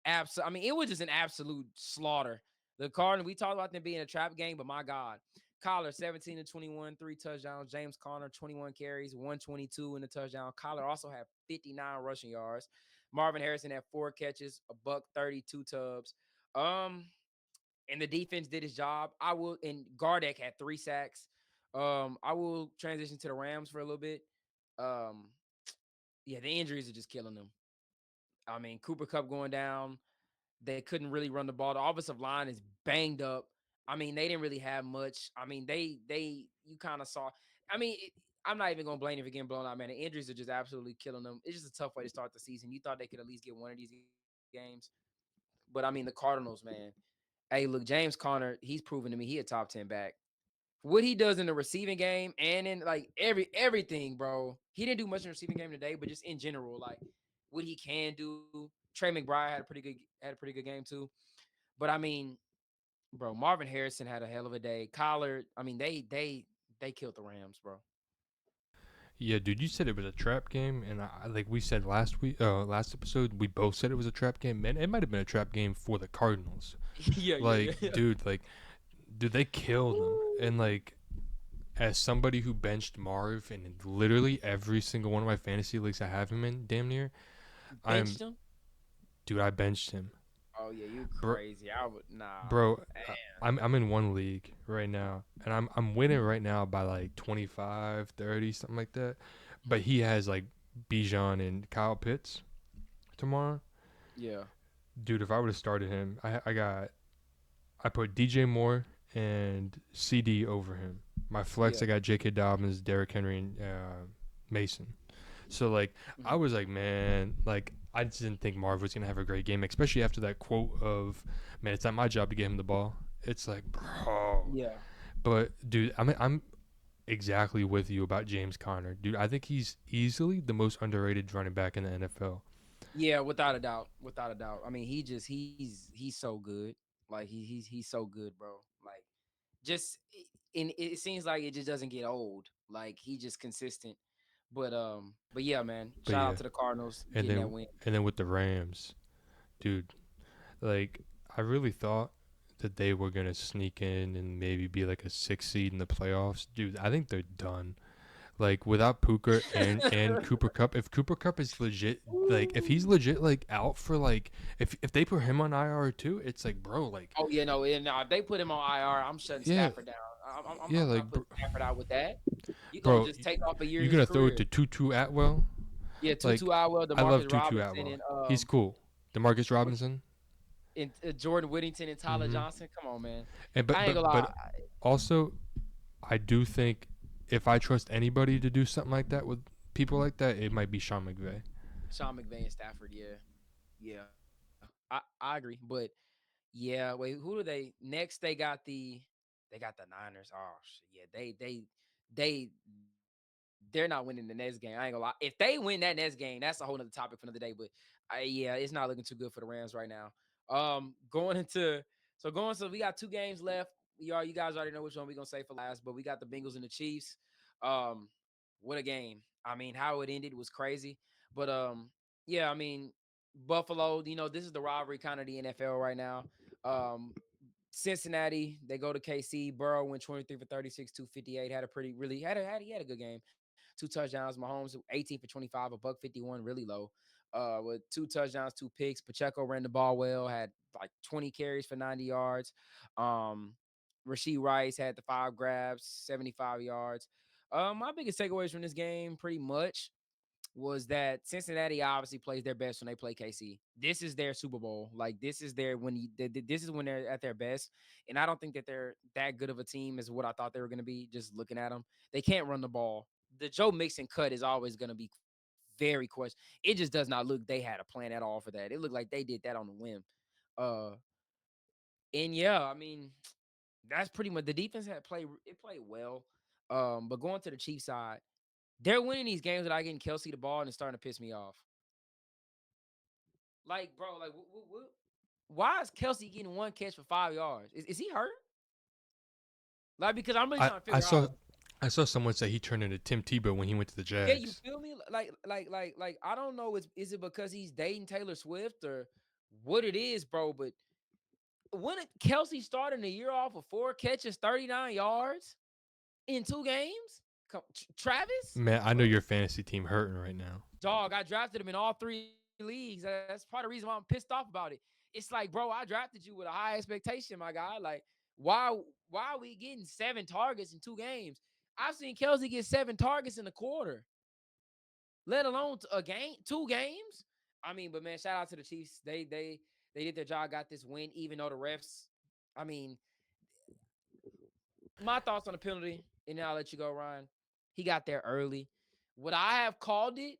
Speaker 2: I mean, it was just an absolute slaughter. The Cardinals, we talked about them being a trap game, but my God. Collar 17 to 21, 3 touchdowns. James Conner 21 carries, 122 in the touchdown. Collar also had 59 rushing yards. Marvin Harrison had 4 catches, a buck 32 tubs. Um, and the defense did his job. And Gardeck had 3 sacks. I will transition to the Rams for a little bit. Um, yeah, the injuries are just killing them. I mean, Cooper Cup going down. They couldn't really run the ball. The offensive line is banged up. I mean, they didn't really have much. I mean, you kind of saw. I mean, I'm not even gonna blame them for getting blown out, man. The injuries are just absolutely killing them. It's just a tough way to start the season. You thought they could at least get one of these games, but I mean, the Cardinals, man. Hey, look, James Conner, he's proven to me he a top 10 back. What he does in the receiving game and in like everything, bro. He didn't do much in the receiving game today, but just in general, like what he can do. Trey McBride had a pretty good game too. But I mean, bro, Marvin Harrison had a hell of a day. Collard, I mean, they killed the Rams, bro.
Speaker 3: Yeah, dude, you said it was a trap game, and like we said last episode, we both said it was a trap game. Man, it might have been a trap game for the Cardinals.
Speaker 2: yeah,
Speaker 3: Like, dude, they killed them, and like, as somebody who benched Marv in literally every single one of my fantasy leagues I have him in, damn near,
Speaker 2: Benched him?
Speaker 3: I benched him,
Speaker 2: Oh yeah, you
Speaker 3: bro.
Speaker 2: crazy. I would nah.
Speaker 3: Bro, I'm in one league right now, and I'm winning right now by like 25, 30, something like that. But he has like Bijan and Kyle Pitts tomorrow.
Speaker 2: Yeah.
Speaker 3: Dude, if I would have started him, I put DJ Moore and CD over him. My flex,
Speaker 2: Yeah.
Speaker 3: I got J.K. Dobbins, Derrick Henry, and Mason. So like, I was like, man, like I just didn't think Marv was gonna have a great game, especially after that quote of, "Man, it's not my job to get him the ball." It's like, bro.
Speaker 2: Yeah.
Speaker 3: But dude, I'm exactly with you about James Conner, dude. I think he's easily the most underrated running back in the NFL.
Speaker 2: Yeah, without a doubt. Without a doubt. I mean, he's so good. Like he's so good, bro. Like just and it seems like it just doesn't get old. Like he just consistent. But yeah, man.
Speaker 3: But
Speaker 2: Shout
Speaker 3: yeah,
Speaker 2: out to the Cardinals
Speaker 3: and
Speaker 2: getting that
Speaker 3: then
Speaker 2: win.
Speaker 3: with the Rams, dude, like I really thought that they were gonna sneak in and maybe be like a 6 seed in the playoffs, dude. I think they're done. Like without Puka and Cooper Cup, if Cooper Cup is legit, like if he's legit, like out for like if they put him on IR too, it's like bro, like
Speaker 2: Oh yeah, no, and if they put him on IR, I'm shutting
Speaker 3: yeah,
Speaker 2: Stafford down.
Speaker 3: yeah,
Speaker 2: I'm
Speaker 3: like
Speaker 2: not putting Stafford out with that. You gonna
Speaker 3: bro,
Speaker 2: just take off a year of
Speaker 3: you're
Speaker 2: his
Speaker 3: gonna throw it
Speaker 2: career.
Speaker 3: to Tutu Atwell.
Speaker 2: Yeah,
Speaker 3: Like
Speaker 2: Tutu Atwell,
Speaker 3: I love
Speaker 2: Demarcus
Speaker 3: Tutu
Speaker 2: Robinson,
Speaker 3: Atwell.
Speaker 2: and
Speaker 3: He's cool. Demarcus
Speaker 2: what
Speaker 3: Robinson.
Speaker 2: and Jordan Whittington and Tyler
Speaker 3: Mm-hmm.
Speaker 2: Johnson. Come on, man.
Speaker 3: And
Speaker 2: I ain't gonna lie.
Speaker 3: but also, I do think if I trust anybody to do something like that with people like that, it might be Sean McVay.
Speaker 2: Sean McVay and Stafford, yeah. Yeah. I agree. But yeah, wait, who do they next they got the Niners. Oh shit. Yeah, they they're not winning the next game. I ain't gonna lie. If they win that next game, that's a whole nother topic for another day. But yeah, it's not looking too good for the Rams right now. Going into so we got 2 games left. You guys already know which one we're gonna say for last, but we got the Bengals and the Chiefs. Um, what a game. I mean, how it ended was crazy. But yeah, I mean, Buffalo, this is the rivalry kind of the NFL right now. Um, Cincinnati, they go to KC. Burrow went 23 for 36, 258. Had a pretty really he had a good game. 2 touchdowns. Mahomes 18 for 25, a buck 51, really low. With 2 touchdowns, 2 picks. Pacheco ran the ball well, had like 20 carries for 90 yards. Um, Rasheed Rice had the 5 grabs, 75 yards. My biggest takeaways from this game, pretty much, was that Cincinnati obviously plays their best when they play KC. This is their Super Bowl. Like this is their this is when they're at their best. And I don't think that they're that good of a team as what I thought they were going to be. Just looking at them, they can't run the ball. The Joe Mixon cut is always going to be very question. It just does not look they had a plan at all for that. It looked like they did that on the whim. Uh, and yeah, I mean that's pretty much the defense had played. It played well. But going to the Chiefs side, they're winning these games without getting Kelsey the ball, and it's starting to piss me off. Like, bro, like, why is Kelsey getting 1 catch for 5 yards? Is he hurt? Like, because I'm really
Speaker 3: I
Speaker 2: trying to
Speaker 3: I
Speaker 2: figure
Speaker 3: saw
Speaker 2: out.
Speaker 3: I saw someone say he turned into Tim Tebow when he went to the
Speaker 2: Yeah, you
Speaker 3: Jags.
Speaker 2: feel me? Like I don't know. Is it because he's dating Taylor Swift or what it is, bro? But when Kelsey starting the year off with 4 catches, 39 yards in 2 games, Travis,
Speaker 3: Man, I know
Speaker 2: bro,
Speaker 3: your fantasy team hurting right now.
Speaker 2: dog, I drafted him in all 3 leagues. That's part of the reason why I'm pissed off about it. It's like, bro, I drafted you with a high expectation, my guy. Like, why are we getting 7 targets in 2 games? I've seen Kelsey get 7 targets in a quarter, let alone a game, 2 games. I mean, but man, shout out to the Chiefs. They did their job, got this win, even though the refs. I mean, my thoughts on the penalty, and then I'll let you go, Ryan. He got there early. Would I have called it?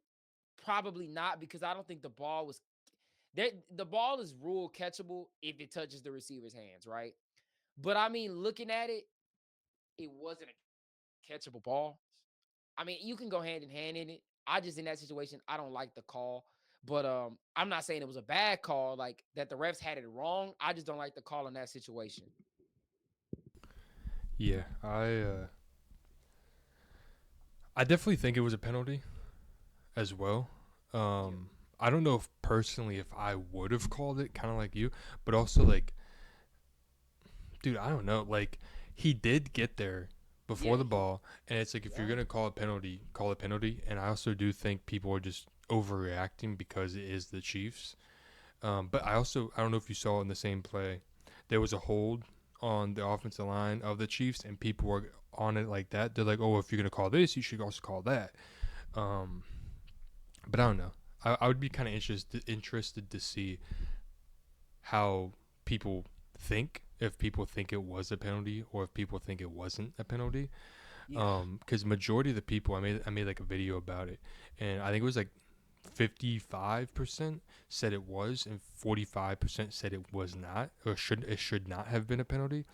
Speaker 2: Probably not, because I don't think the ball was there. The ball is rule catchable if it touches the receiver's hands, right? But I mean, looking at it, it wasn't a catchable ball. I mean, you can go hand in hand in it. I just, in that situation, I don't like the call. But I'm not saying it was a bad call, like that the refs had it wrong. I just don't like the call in that situation.
Speaker 3: Yeah, I definitely think it was a penalty as well. I don't know if personally if I would have called it, kind of like you, but also like, dude, I don't know. Like, he did get there before the
Speaker 2: Yeah,
Speaker 3: ball, and it's like if you're
Speaker 2: yeah,
Speaker 3: gonna call a penalty, call a penalty. And I also do think people are just overreacting because it is the Chiefs. But I don't know if you saw in the same play, there was a hold on the offensive line of the Chiefs, and people were on it like that. They're like, oh, if you're gonna call this, you should also call that. Um, but I don't know. I would be kind of interested to see how people think, if people think it was a penalty or if people think it wasn't a penalty.
Speaker 2: yeah,
Speaker 3: Because majority of the people, I made like a video about it, and I think it was like 55% said it was, and 45% said it was not, or should not have been a penalty.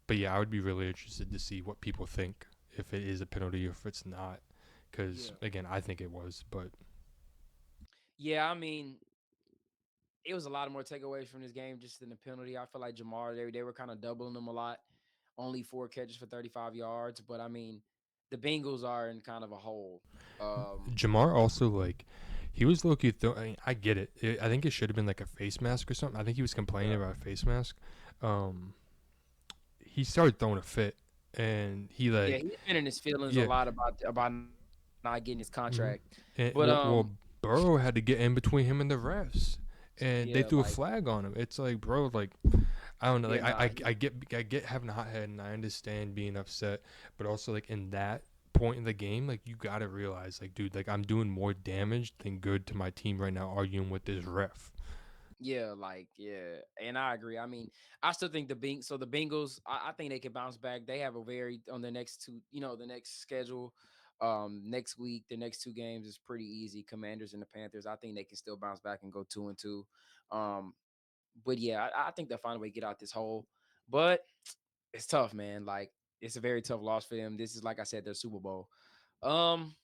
Speaker 3: But yeah, I would be really interested to see what people think, if it is a penalty or if it's not. Because
Speaker 2: yeah,
Speaker 3: again, I think it was, but
Speaker 2: yeah. I mean, it was a lot of more takeaways from this game just in the penalty. I feel like Jamar, they were kind of doubling them a lot. Only 4 catches for 35 yards. But I mean, the Bengals are in kind of a hole.
Speaker 3: Jamar also, like, he was low key. I get it. I think it should have been like a face mask or something. I think he was complaining
Speaker 2: Yeah.
Speaker 3: about a face mask. Um, he started throwing a fit, and he
Speaker 2: Yeah,
Speaker 3: like,
Speaker 2: he's been in his feelings a
Speaker 3: yeah.
Speaker 2: lot about not getting his contract.
Speaker 3: hmm
Speaker 2: But
Speaker 3: And well, Burrow had to get in between him and the refs, and
Speaker 2: yeah,
Speaker 3: they threw a
Speaker 2: like
Speaker 3: flag on him. It's like, bro, like, I don't know.
Speaker 2: yeah,
Speaker 3: Like,
Speaker 2: nah,
Speaker 3: I get having a hot head, and I understand being upset, but also like in that point in the game, like you gotta realize, like, dude, like I'm doing more damage than good to my team right now, arguing with this ref.
Speaker 2: yeah, like yeah, and I agree. I mean, I still think the Bengals, I think they can bounce back. They have a very on the next two, the next schedule, next week, the next 2 games is pretty easy. Commanders and the Panthers. I think they can still bounce back and go 2-2. Um, but yeah, I think they'll find a way to get out this hole. But it's tough, man. Like it's a very tough loss for them. This is like I said, their Super Bowl. Um,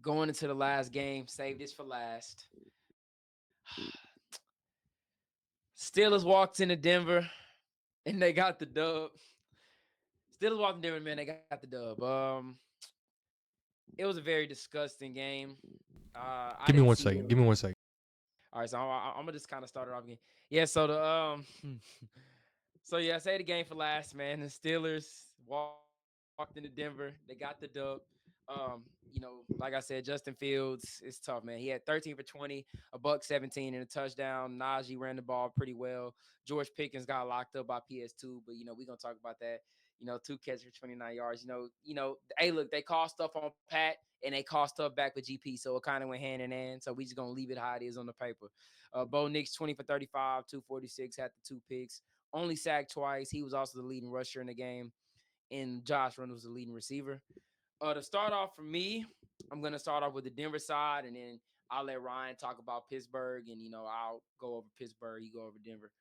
Speaker 2: Going into the last game, save this for last. Steelers walked into Denver and they got the dub. Steelers walked in Denver, man. They got the dub. It was a very disgusting game. I
Speaker 3: Give me
Speaker 2: didn't
Speaker 3: one
Speaker 2: see
Speaker 3: second.
Speaker 2: it.
Speaker 3: Give me one second.
Speaker 2: All right, so I'm gonna just kind of start it off again. Yeah, so the so yeah, I say the game for last, man. The Steelers walked into Denver. They got the dub. Like I said, Justin Fields is tough, man. He had 13 for 20, a buck 17, and a touchdown. Najee ran the ball pretty well. George Pickens got locked up by PS2, but we're gonna talk about that. 2 catches for 29 yards. Hey, look, they call stuff on Pat and they call stuff back with GP, so it kind of went hand in hand. So we just gonna leave it how it is on the paper. Bo Nix 20 for 35, 246, had the 2 picks. Only sacked twice. He was also the leading rusher in the game, and Josh Reynolds was the leading receiver. To start off for me, I'm gonna start off with the Denver side, and then I'll let Ryan talk about Pittsburgh, and I'll go over Pittsburgh. You go over Denver.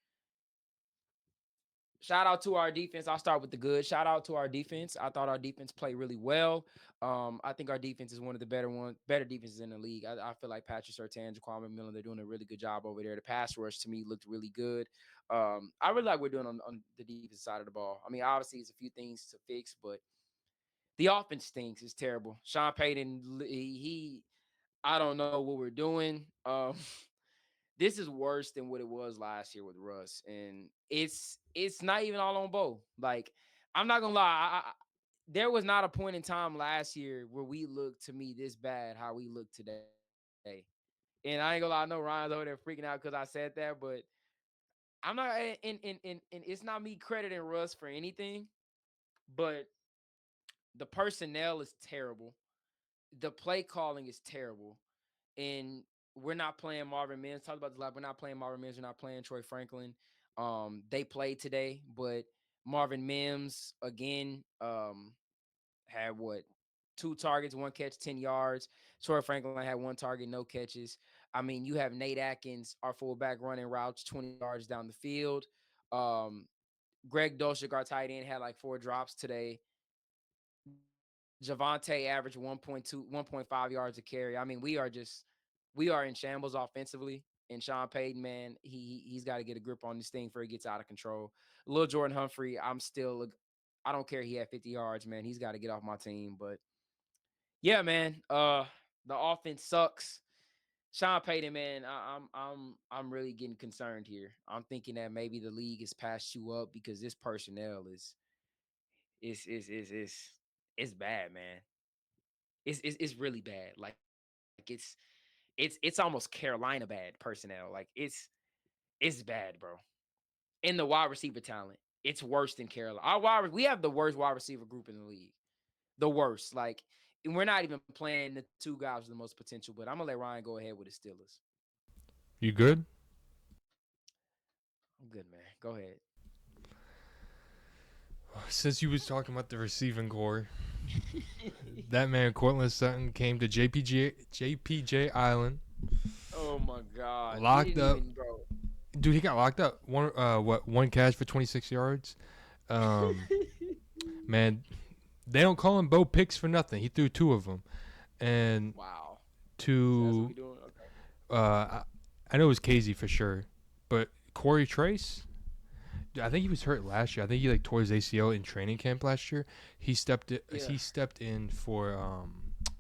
Speaker 2: shout out to our defense. I'll start with the good. Shout out to our defense. I thought our defense played really well. I think our defense is one of the better defenses in the league. I feel like Patrick Surtain, Jaquan McMillan, they're doing a really good job over there. The pass rush to me looked really good. I really like what we're doing on the defense side of the ball. I mean, obviously, it's a few things to fix, but the offense stinks. It's terrible. Sean Payton, I don't know what we're doing. This is worse than what it was last year with Russ, and it's not even all on Bo. Like, I'm not gonna lie, there was not a point in time last year where we looked to me this bad how we look today. And I ain't gonna lie, I know Ryan's over there freaking out because I said that, but I'm not, and it's not me crediting Russ for anything, but the personnel is terrible. The play calling is terrible. And we're not playing Marvin Mims. Talked about this a lot. We're not playing Marvin Mims. We're not playing Troy Franklin. They played today, but Marvin Mims again had what, 2 targets, 1 catch, 10 yards. Troy Franklin had 1 target, no catches. I mean, you have Nate Atkins, our fullback, running routes 20 yards down the field. Um, Greg Dolchik, our tight end, had like 4 drops today. Javante averaged 1.5 yards a carry. I mean, we are in shambles offensively. And Sean Payton, man, he's got to get a grip on this thing before he gets out of control. Lil Jordan Humphrey, I don't care. He had 50 yards, man. He's got to get off my team. But yeah, man, the offense sucks. Sean Payton, man, I'm really getting concerned here. I'm thinking that maybe the league has passed you up because this personnel is bad, man. It's really bad. Like it's almost Carolina bad personnel. Like it's bad, bro. In the wide receiver talent, it's worse than Carolina. We have the worst wide receiver group in the league. The worst. Like, and we're not even playing the 2 guys with the most potential. But I'm gonna let Ryan go ahead with the Steelers.
Speaker 3: You good?
Speaker 2: I'm good, man. Go ahead.
Speaker 3: Since you was talking about the receiving core, that man Cortland Sutton came to JPJ Island,
Speaker 2: Oh my God.
Speaker 3: locked up.
Speaker 2: Bro.
Speaker 3: Dude, he got locked up. One catch for 26 yards. Man, they don't call him Bo Picks for nothing. He threw 2 of them, and
Speaker 2: Wow. That's what
Speaker 3: to
Speaker 2: we doing. Okay.
Speaker 3: I know it was Casey for sure, but Corey Trace, I think he was hurt last year. I think he like tore his ACL in training camp last year. He stepped in for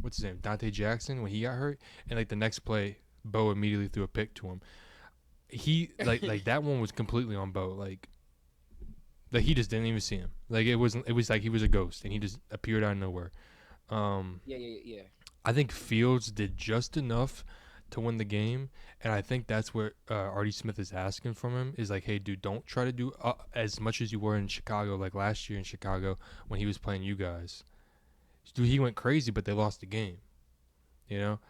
Speaker 3: what's his name, Dante Jackson, when he got hurt, and like the next play, Bo immediately threw a pick to him. He like that one was completely on Bo. Like he just didn't even see him. Like it was like he was a ghost and he just appeared out of nowhere.
Speaker 2: Yeah.
Speaker 3: I think Fields did just enough to win the game, and I think that's what Artie Smith is asking from him is like, hey, dude, don't try to do as much as you were in Chicago, like last year in Chicago when he was playing you guys. Dude, he went crazy, but they lost the game. You know,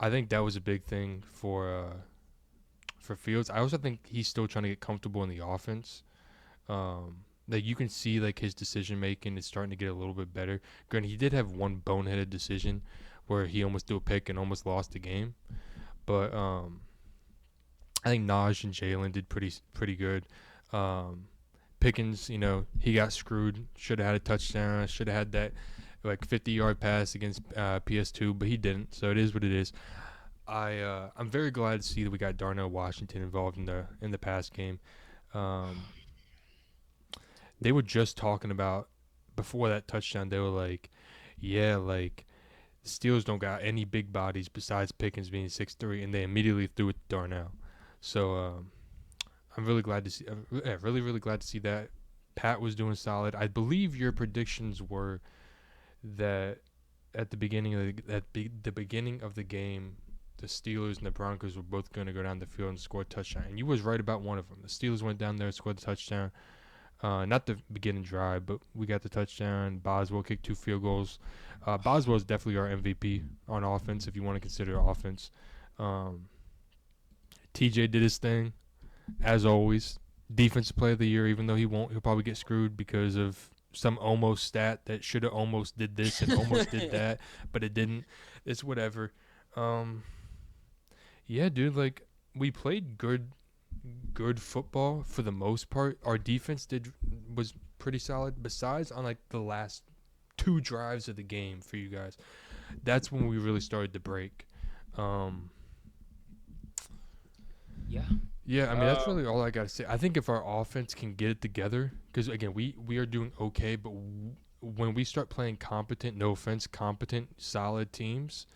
Speaker 3: I think that was a big thing for Fields. I also think he's still trying to get comfortable in the offense. Like you can see like his decision making is starting to get a little bit better. Granted, he did have one boneheaded decision where he almost threw a pick and almost lost the game. But I think Najee and Jalen did pretty good. Pickens, you know, he got screwed. Should have had a touchdown. Should have had that like 50-yard pass against PS2, but he didn't. So it is what it is. I'm very glad to see that we got Darnell Washington involved in the pass game. They were just talking about before that touchdown. They were like, yeah, like the Steelers don't got any big bodies besides Pickens being 6'3", and they immediately threw it to Darnell. So I'm really glad to see. Really glad to see that. Pat was doing solid. I believe your predictions were that at the beginning of the game, the Steelers and the Broncos were both going to go down the field and score a touchdown. And you was right about one of them. The Steelers went down there and scored the touchdown. Not the beginning drive, but we got the touchdown. Boswell kicked 2 field goals. Boswell is definitely our MVP on offense if you want to consider offense. TJ did his thing, as always. Defensive player of the year, even though he'll probably get screwed because of some almost stat that should have almost did this and almost did that, but it didn't. It's whatever. Yeah, dude, like we played good football for the most part. Our defense did was pretty solid. Besides on like the last two drives of the game for you guys, that's when we really started to break. Um,
Speaker 2: Yeah.
Speaker 3: yeah, I mean that's
Speaker 2: Um,
Speaker 3: really all I gotta say. I think if our offense can get it together, because again we are doing okay, but when we start playing competent, no offense, competent, solid teams,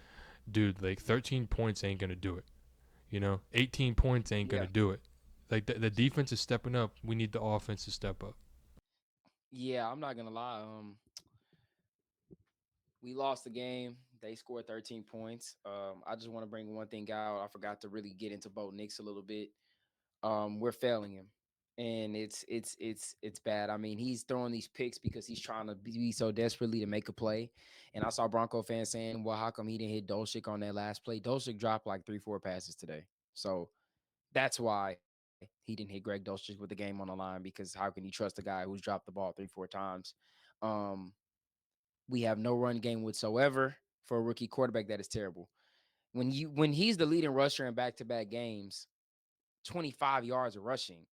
Speaker 3: dude, like 13 points ain't gonna do it. 18 points ain't
Speaker 2: yeah.
Speaker 3: gonna do it. Like the defense is stepping up. We need the offense to step up.
Speaker 2: Yeah, I'm not gonna lie. We lost the game. They scored 13 points. I just want to bring one thing out. I forgot to really get into Bo Nix a little bit. We're failing him, and it's bad. I mean, he's throwing these picks because he's trying to be so desperately to make a play. And I saw Bronco fans saying, "Well, how come he didn't hit Dolchik on that last play?" Dolchik dropped like 3-4 passes today, so that's why he didn't hit Greg Dolchik with the game on the line, because how can you trust a guy who's dropped the ball 3-4 times? Um, we have no run game whatsoever for a rookie quarterback. That is terrible. When he's the leading rusher in back-to-back games, 25 yards of rushing.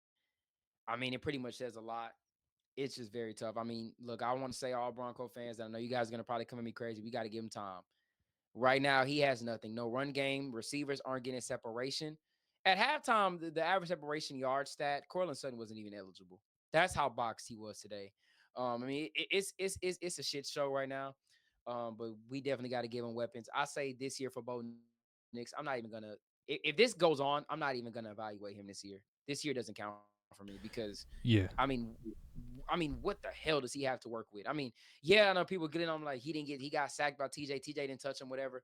Speaker 2: I mean, it pretty much says a lot. It's just very tough. I mean, look, I want to say all Bronco fans, I know you guys are gonna probably come at me crazy. We got to give him time. Right now, he has nothing. No run game. Receivers aren't getting separation. At halftime, the average separation yard stat, Cortland Sutton wasn't even eligible. That's how boxed he was today. I mean, it's a shit show right now. But we definitely got to give him weapons. I say this year for Bo Nix, I'm not even gonna. If this goes on, I'm not even gonna evaluate him this year. This year doesn't count for me because, I
Speaker 3: Yeah,
Speaker 2: mean, what the hell does he have to work with? I mean, yeah, I know people getting on like he got sacked by TJ. TJ didn't touch him, whatever.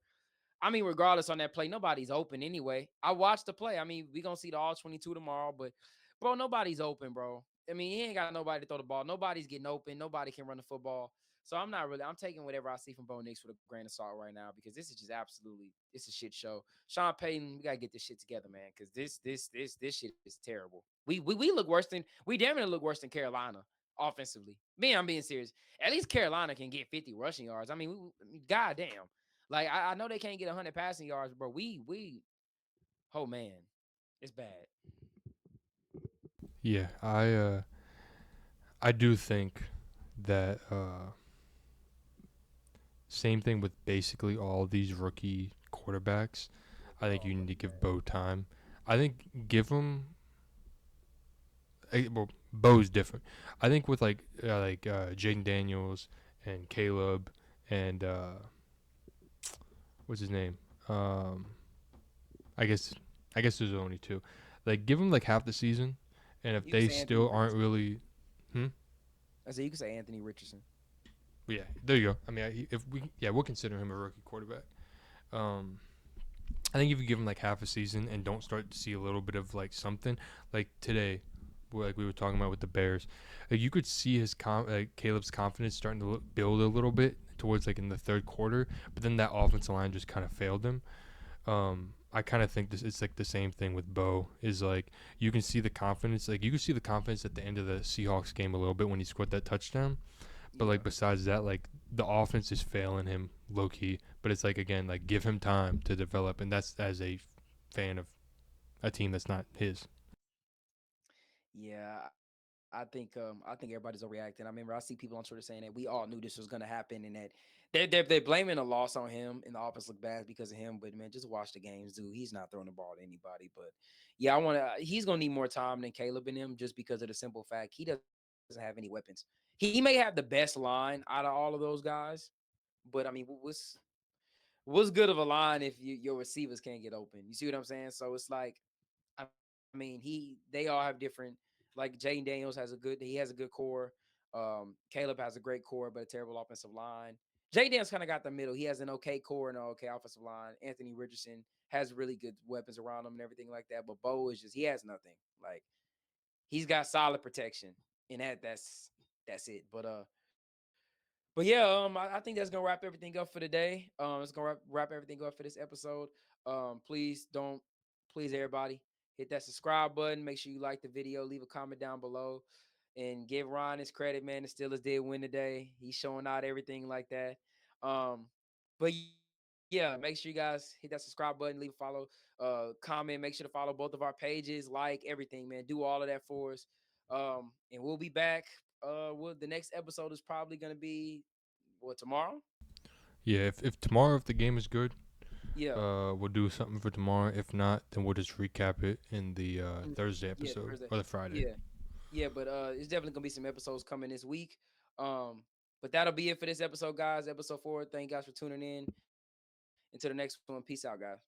Speaker 2: I mean, regardless on that play, nobody's open anyway. I watched the play. I mean, we gonna see the all 22 tomorrow, but bro, nobody's open, bro. I mean, he ain't got nobody to throw the ball. Nobody's getting open. Nobody can run the football. So I'm taking whatever I see from Bo Nix with a grain of salt right now, because this is just absolutely, it's a shit show. Sean Payton, we gotta get this shit together, man, because this shit is terrible. We look worse than, we damn near look worse than Carolina offensively. Me, I'm being serious. At least Carolina can get 50 rushing yards. I mean, goddamn. Like I know they can't get 100 passing yards, but oh man, it's bad.
Speaker 3: yeah. I do think that same thing with basically all these rookie quarterbacks. I think you need to give Bo time. I think give him. Well, Bo's different. I think with Jaden Daniels and Caleb and what's his name? Um, I guess I guess there's only two. Like give them like half the season, and if
Speaker 2: You can
Speaker 3: they
Speaker 2: say Anthony
Speaker 3: still aren't
Speaker 2: Richardson.
Speaker 3: really, hmm,
Speaker 2: I said you can say Anthony Richardson.
Speaker 3: yeah, there you go. I mean, if we we'll consider him a rookie quarterback. Um, I think if you give him like half a season and don't start to see a little bit of like something, like today, like we were talking about with the Bears, like you could see his Caleb's confidence starting to build a little bit towards like in the third quarter, but then that offensive line just kind of failed him. I kind of think this it's like the same thing with Bo is like you can see the confidence, like you can see the confidence at the end of the Seahawks game a little bit when he scored that touchdown, but
Speaker 2: Yeah.
Speaker 3: like besides that, like the offense is failing him low key. But it's like again, like give him time to develop, and that's as a fan of a team that's not his.
Speaker 2: Yeah, I think everybody's overreacting. I remember I see people on Twitter saying that we all knew this was gonna happen, and that they're blaming the loss on him, and the offense look bad because of him. But man, just watch the games, dude. He's not throwing the ball to anybody. But yeah, he's gonna need more time than Caleb and him, just because of the simple fact he doesn't have any weapons. He may have the best line out of all of those guys, but I mean, what's good of a line if your receivers can't get open? You see what I'm saying? So it's like, I mean, they all have different. Like Jaden Daniels has a good core. Caleb has a great core, but a terrible offensive line. Jaden Daniels kind of got the middle. He has an okay core and an okay offensive line. Anthony Richardson has really good weapons around him and everything like that. But Bo is just, he has nothing. Like, he's got solid protection, and that's it. But yeah, I think that's gonna wrap everything up for today. It's gonna wrap everything up for this episode. Please don't, please everybody, hit that subscribe button. Make sure you like the video, leave a comment down below, and give Ryan his credit, man. The Steelers did win today. He's showing out everything like that. Um, but yeah, make sure you guys hit that subscribe button, leave a follow, comment. Make sure to follow both of our pages, like everything, man. Do all of that for us. And we'll be back well, the next episode is probably gonna be what, tomorrow?
Speaker 3: Yeah, if tomorrow, if the game is good,
Speaker 2: Yeah,
Speaker 3: we'll do something for tomorrow. If not, then we'll just recap it in the Thursday
Speaker 2: yeah,
Speaker 3: episode
Speaker 2: Thursday.
Speaker 3: or the Friday.
Speaker 2: Yeah, yeah, but it's definitely gonna be some episodes coming this week. But that'll be it for this episode, guys. Episode 4. Thank you guys for tuning in. Until the next one, peace out, guys.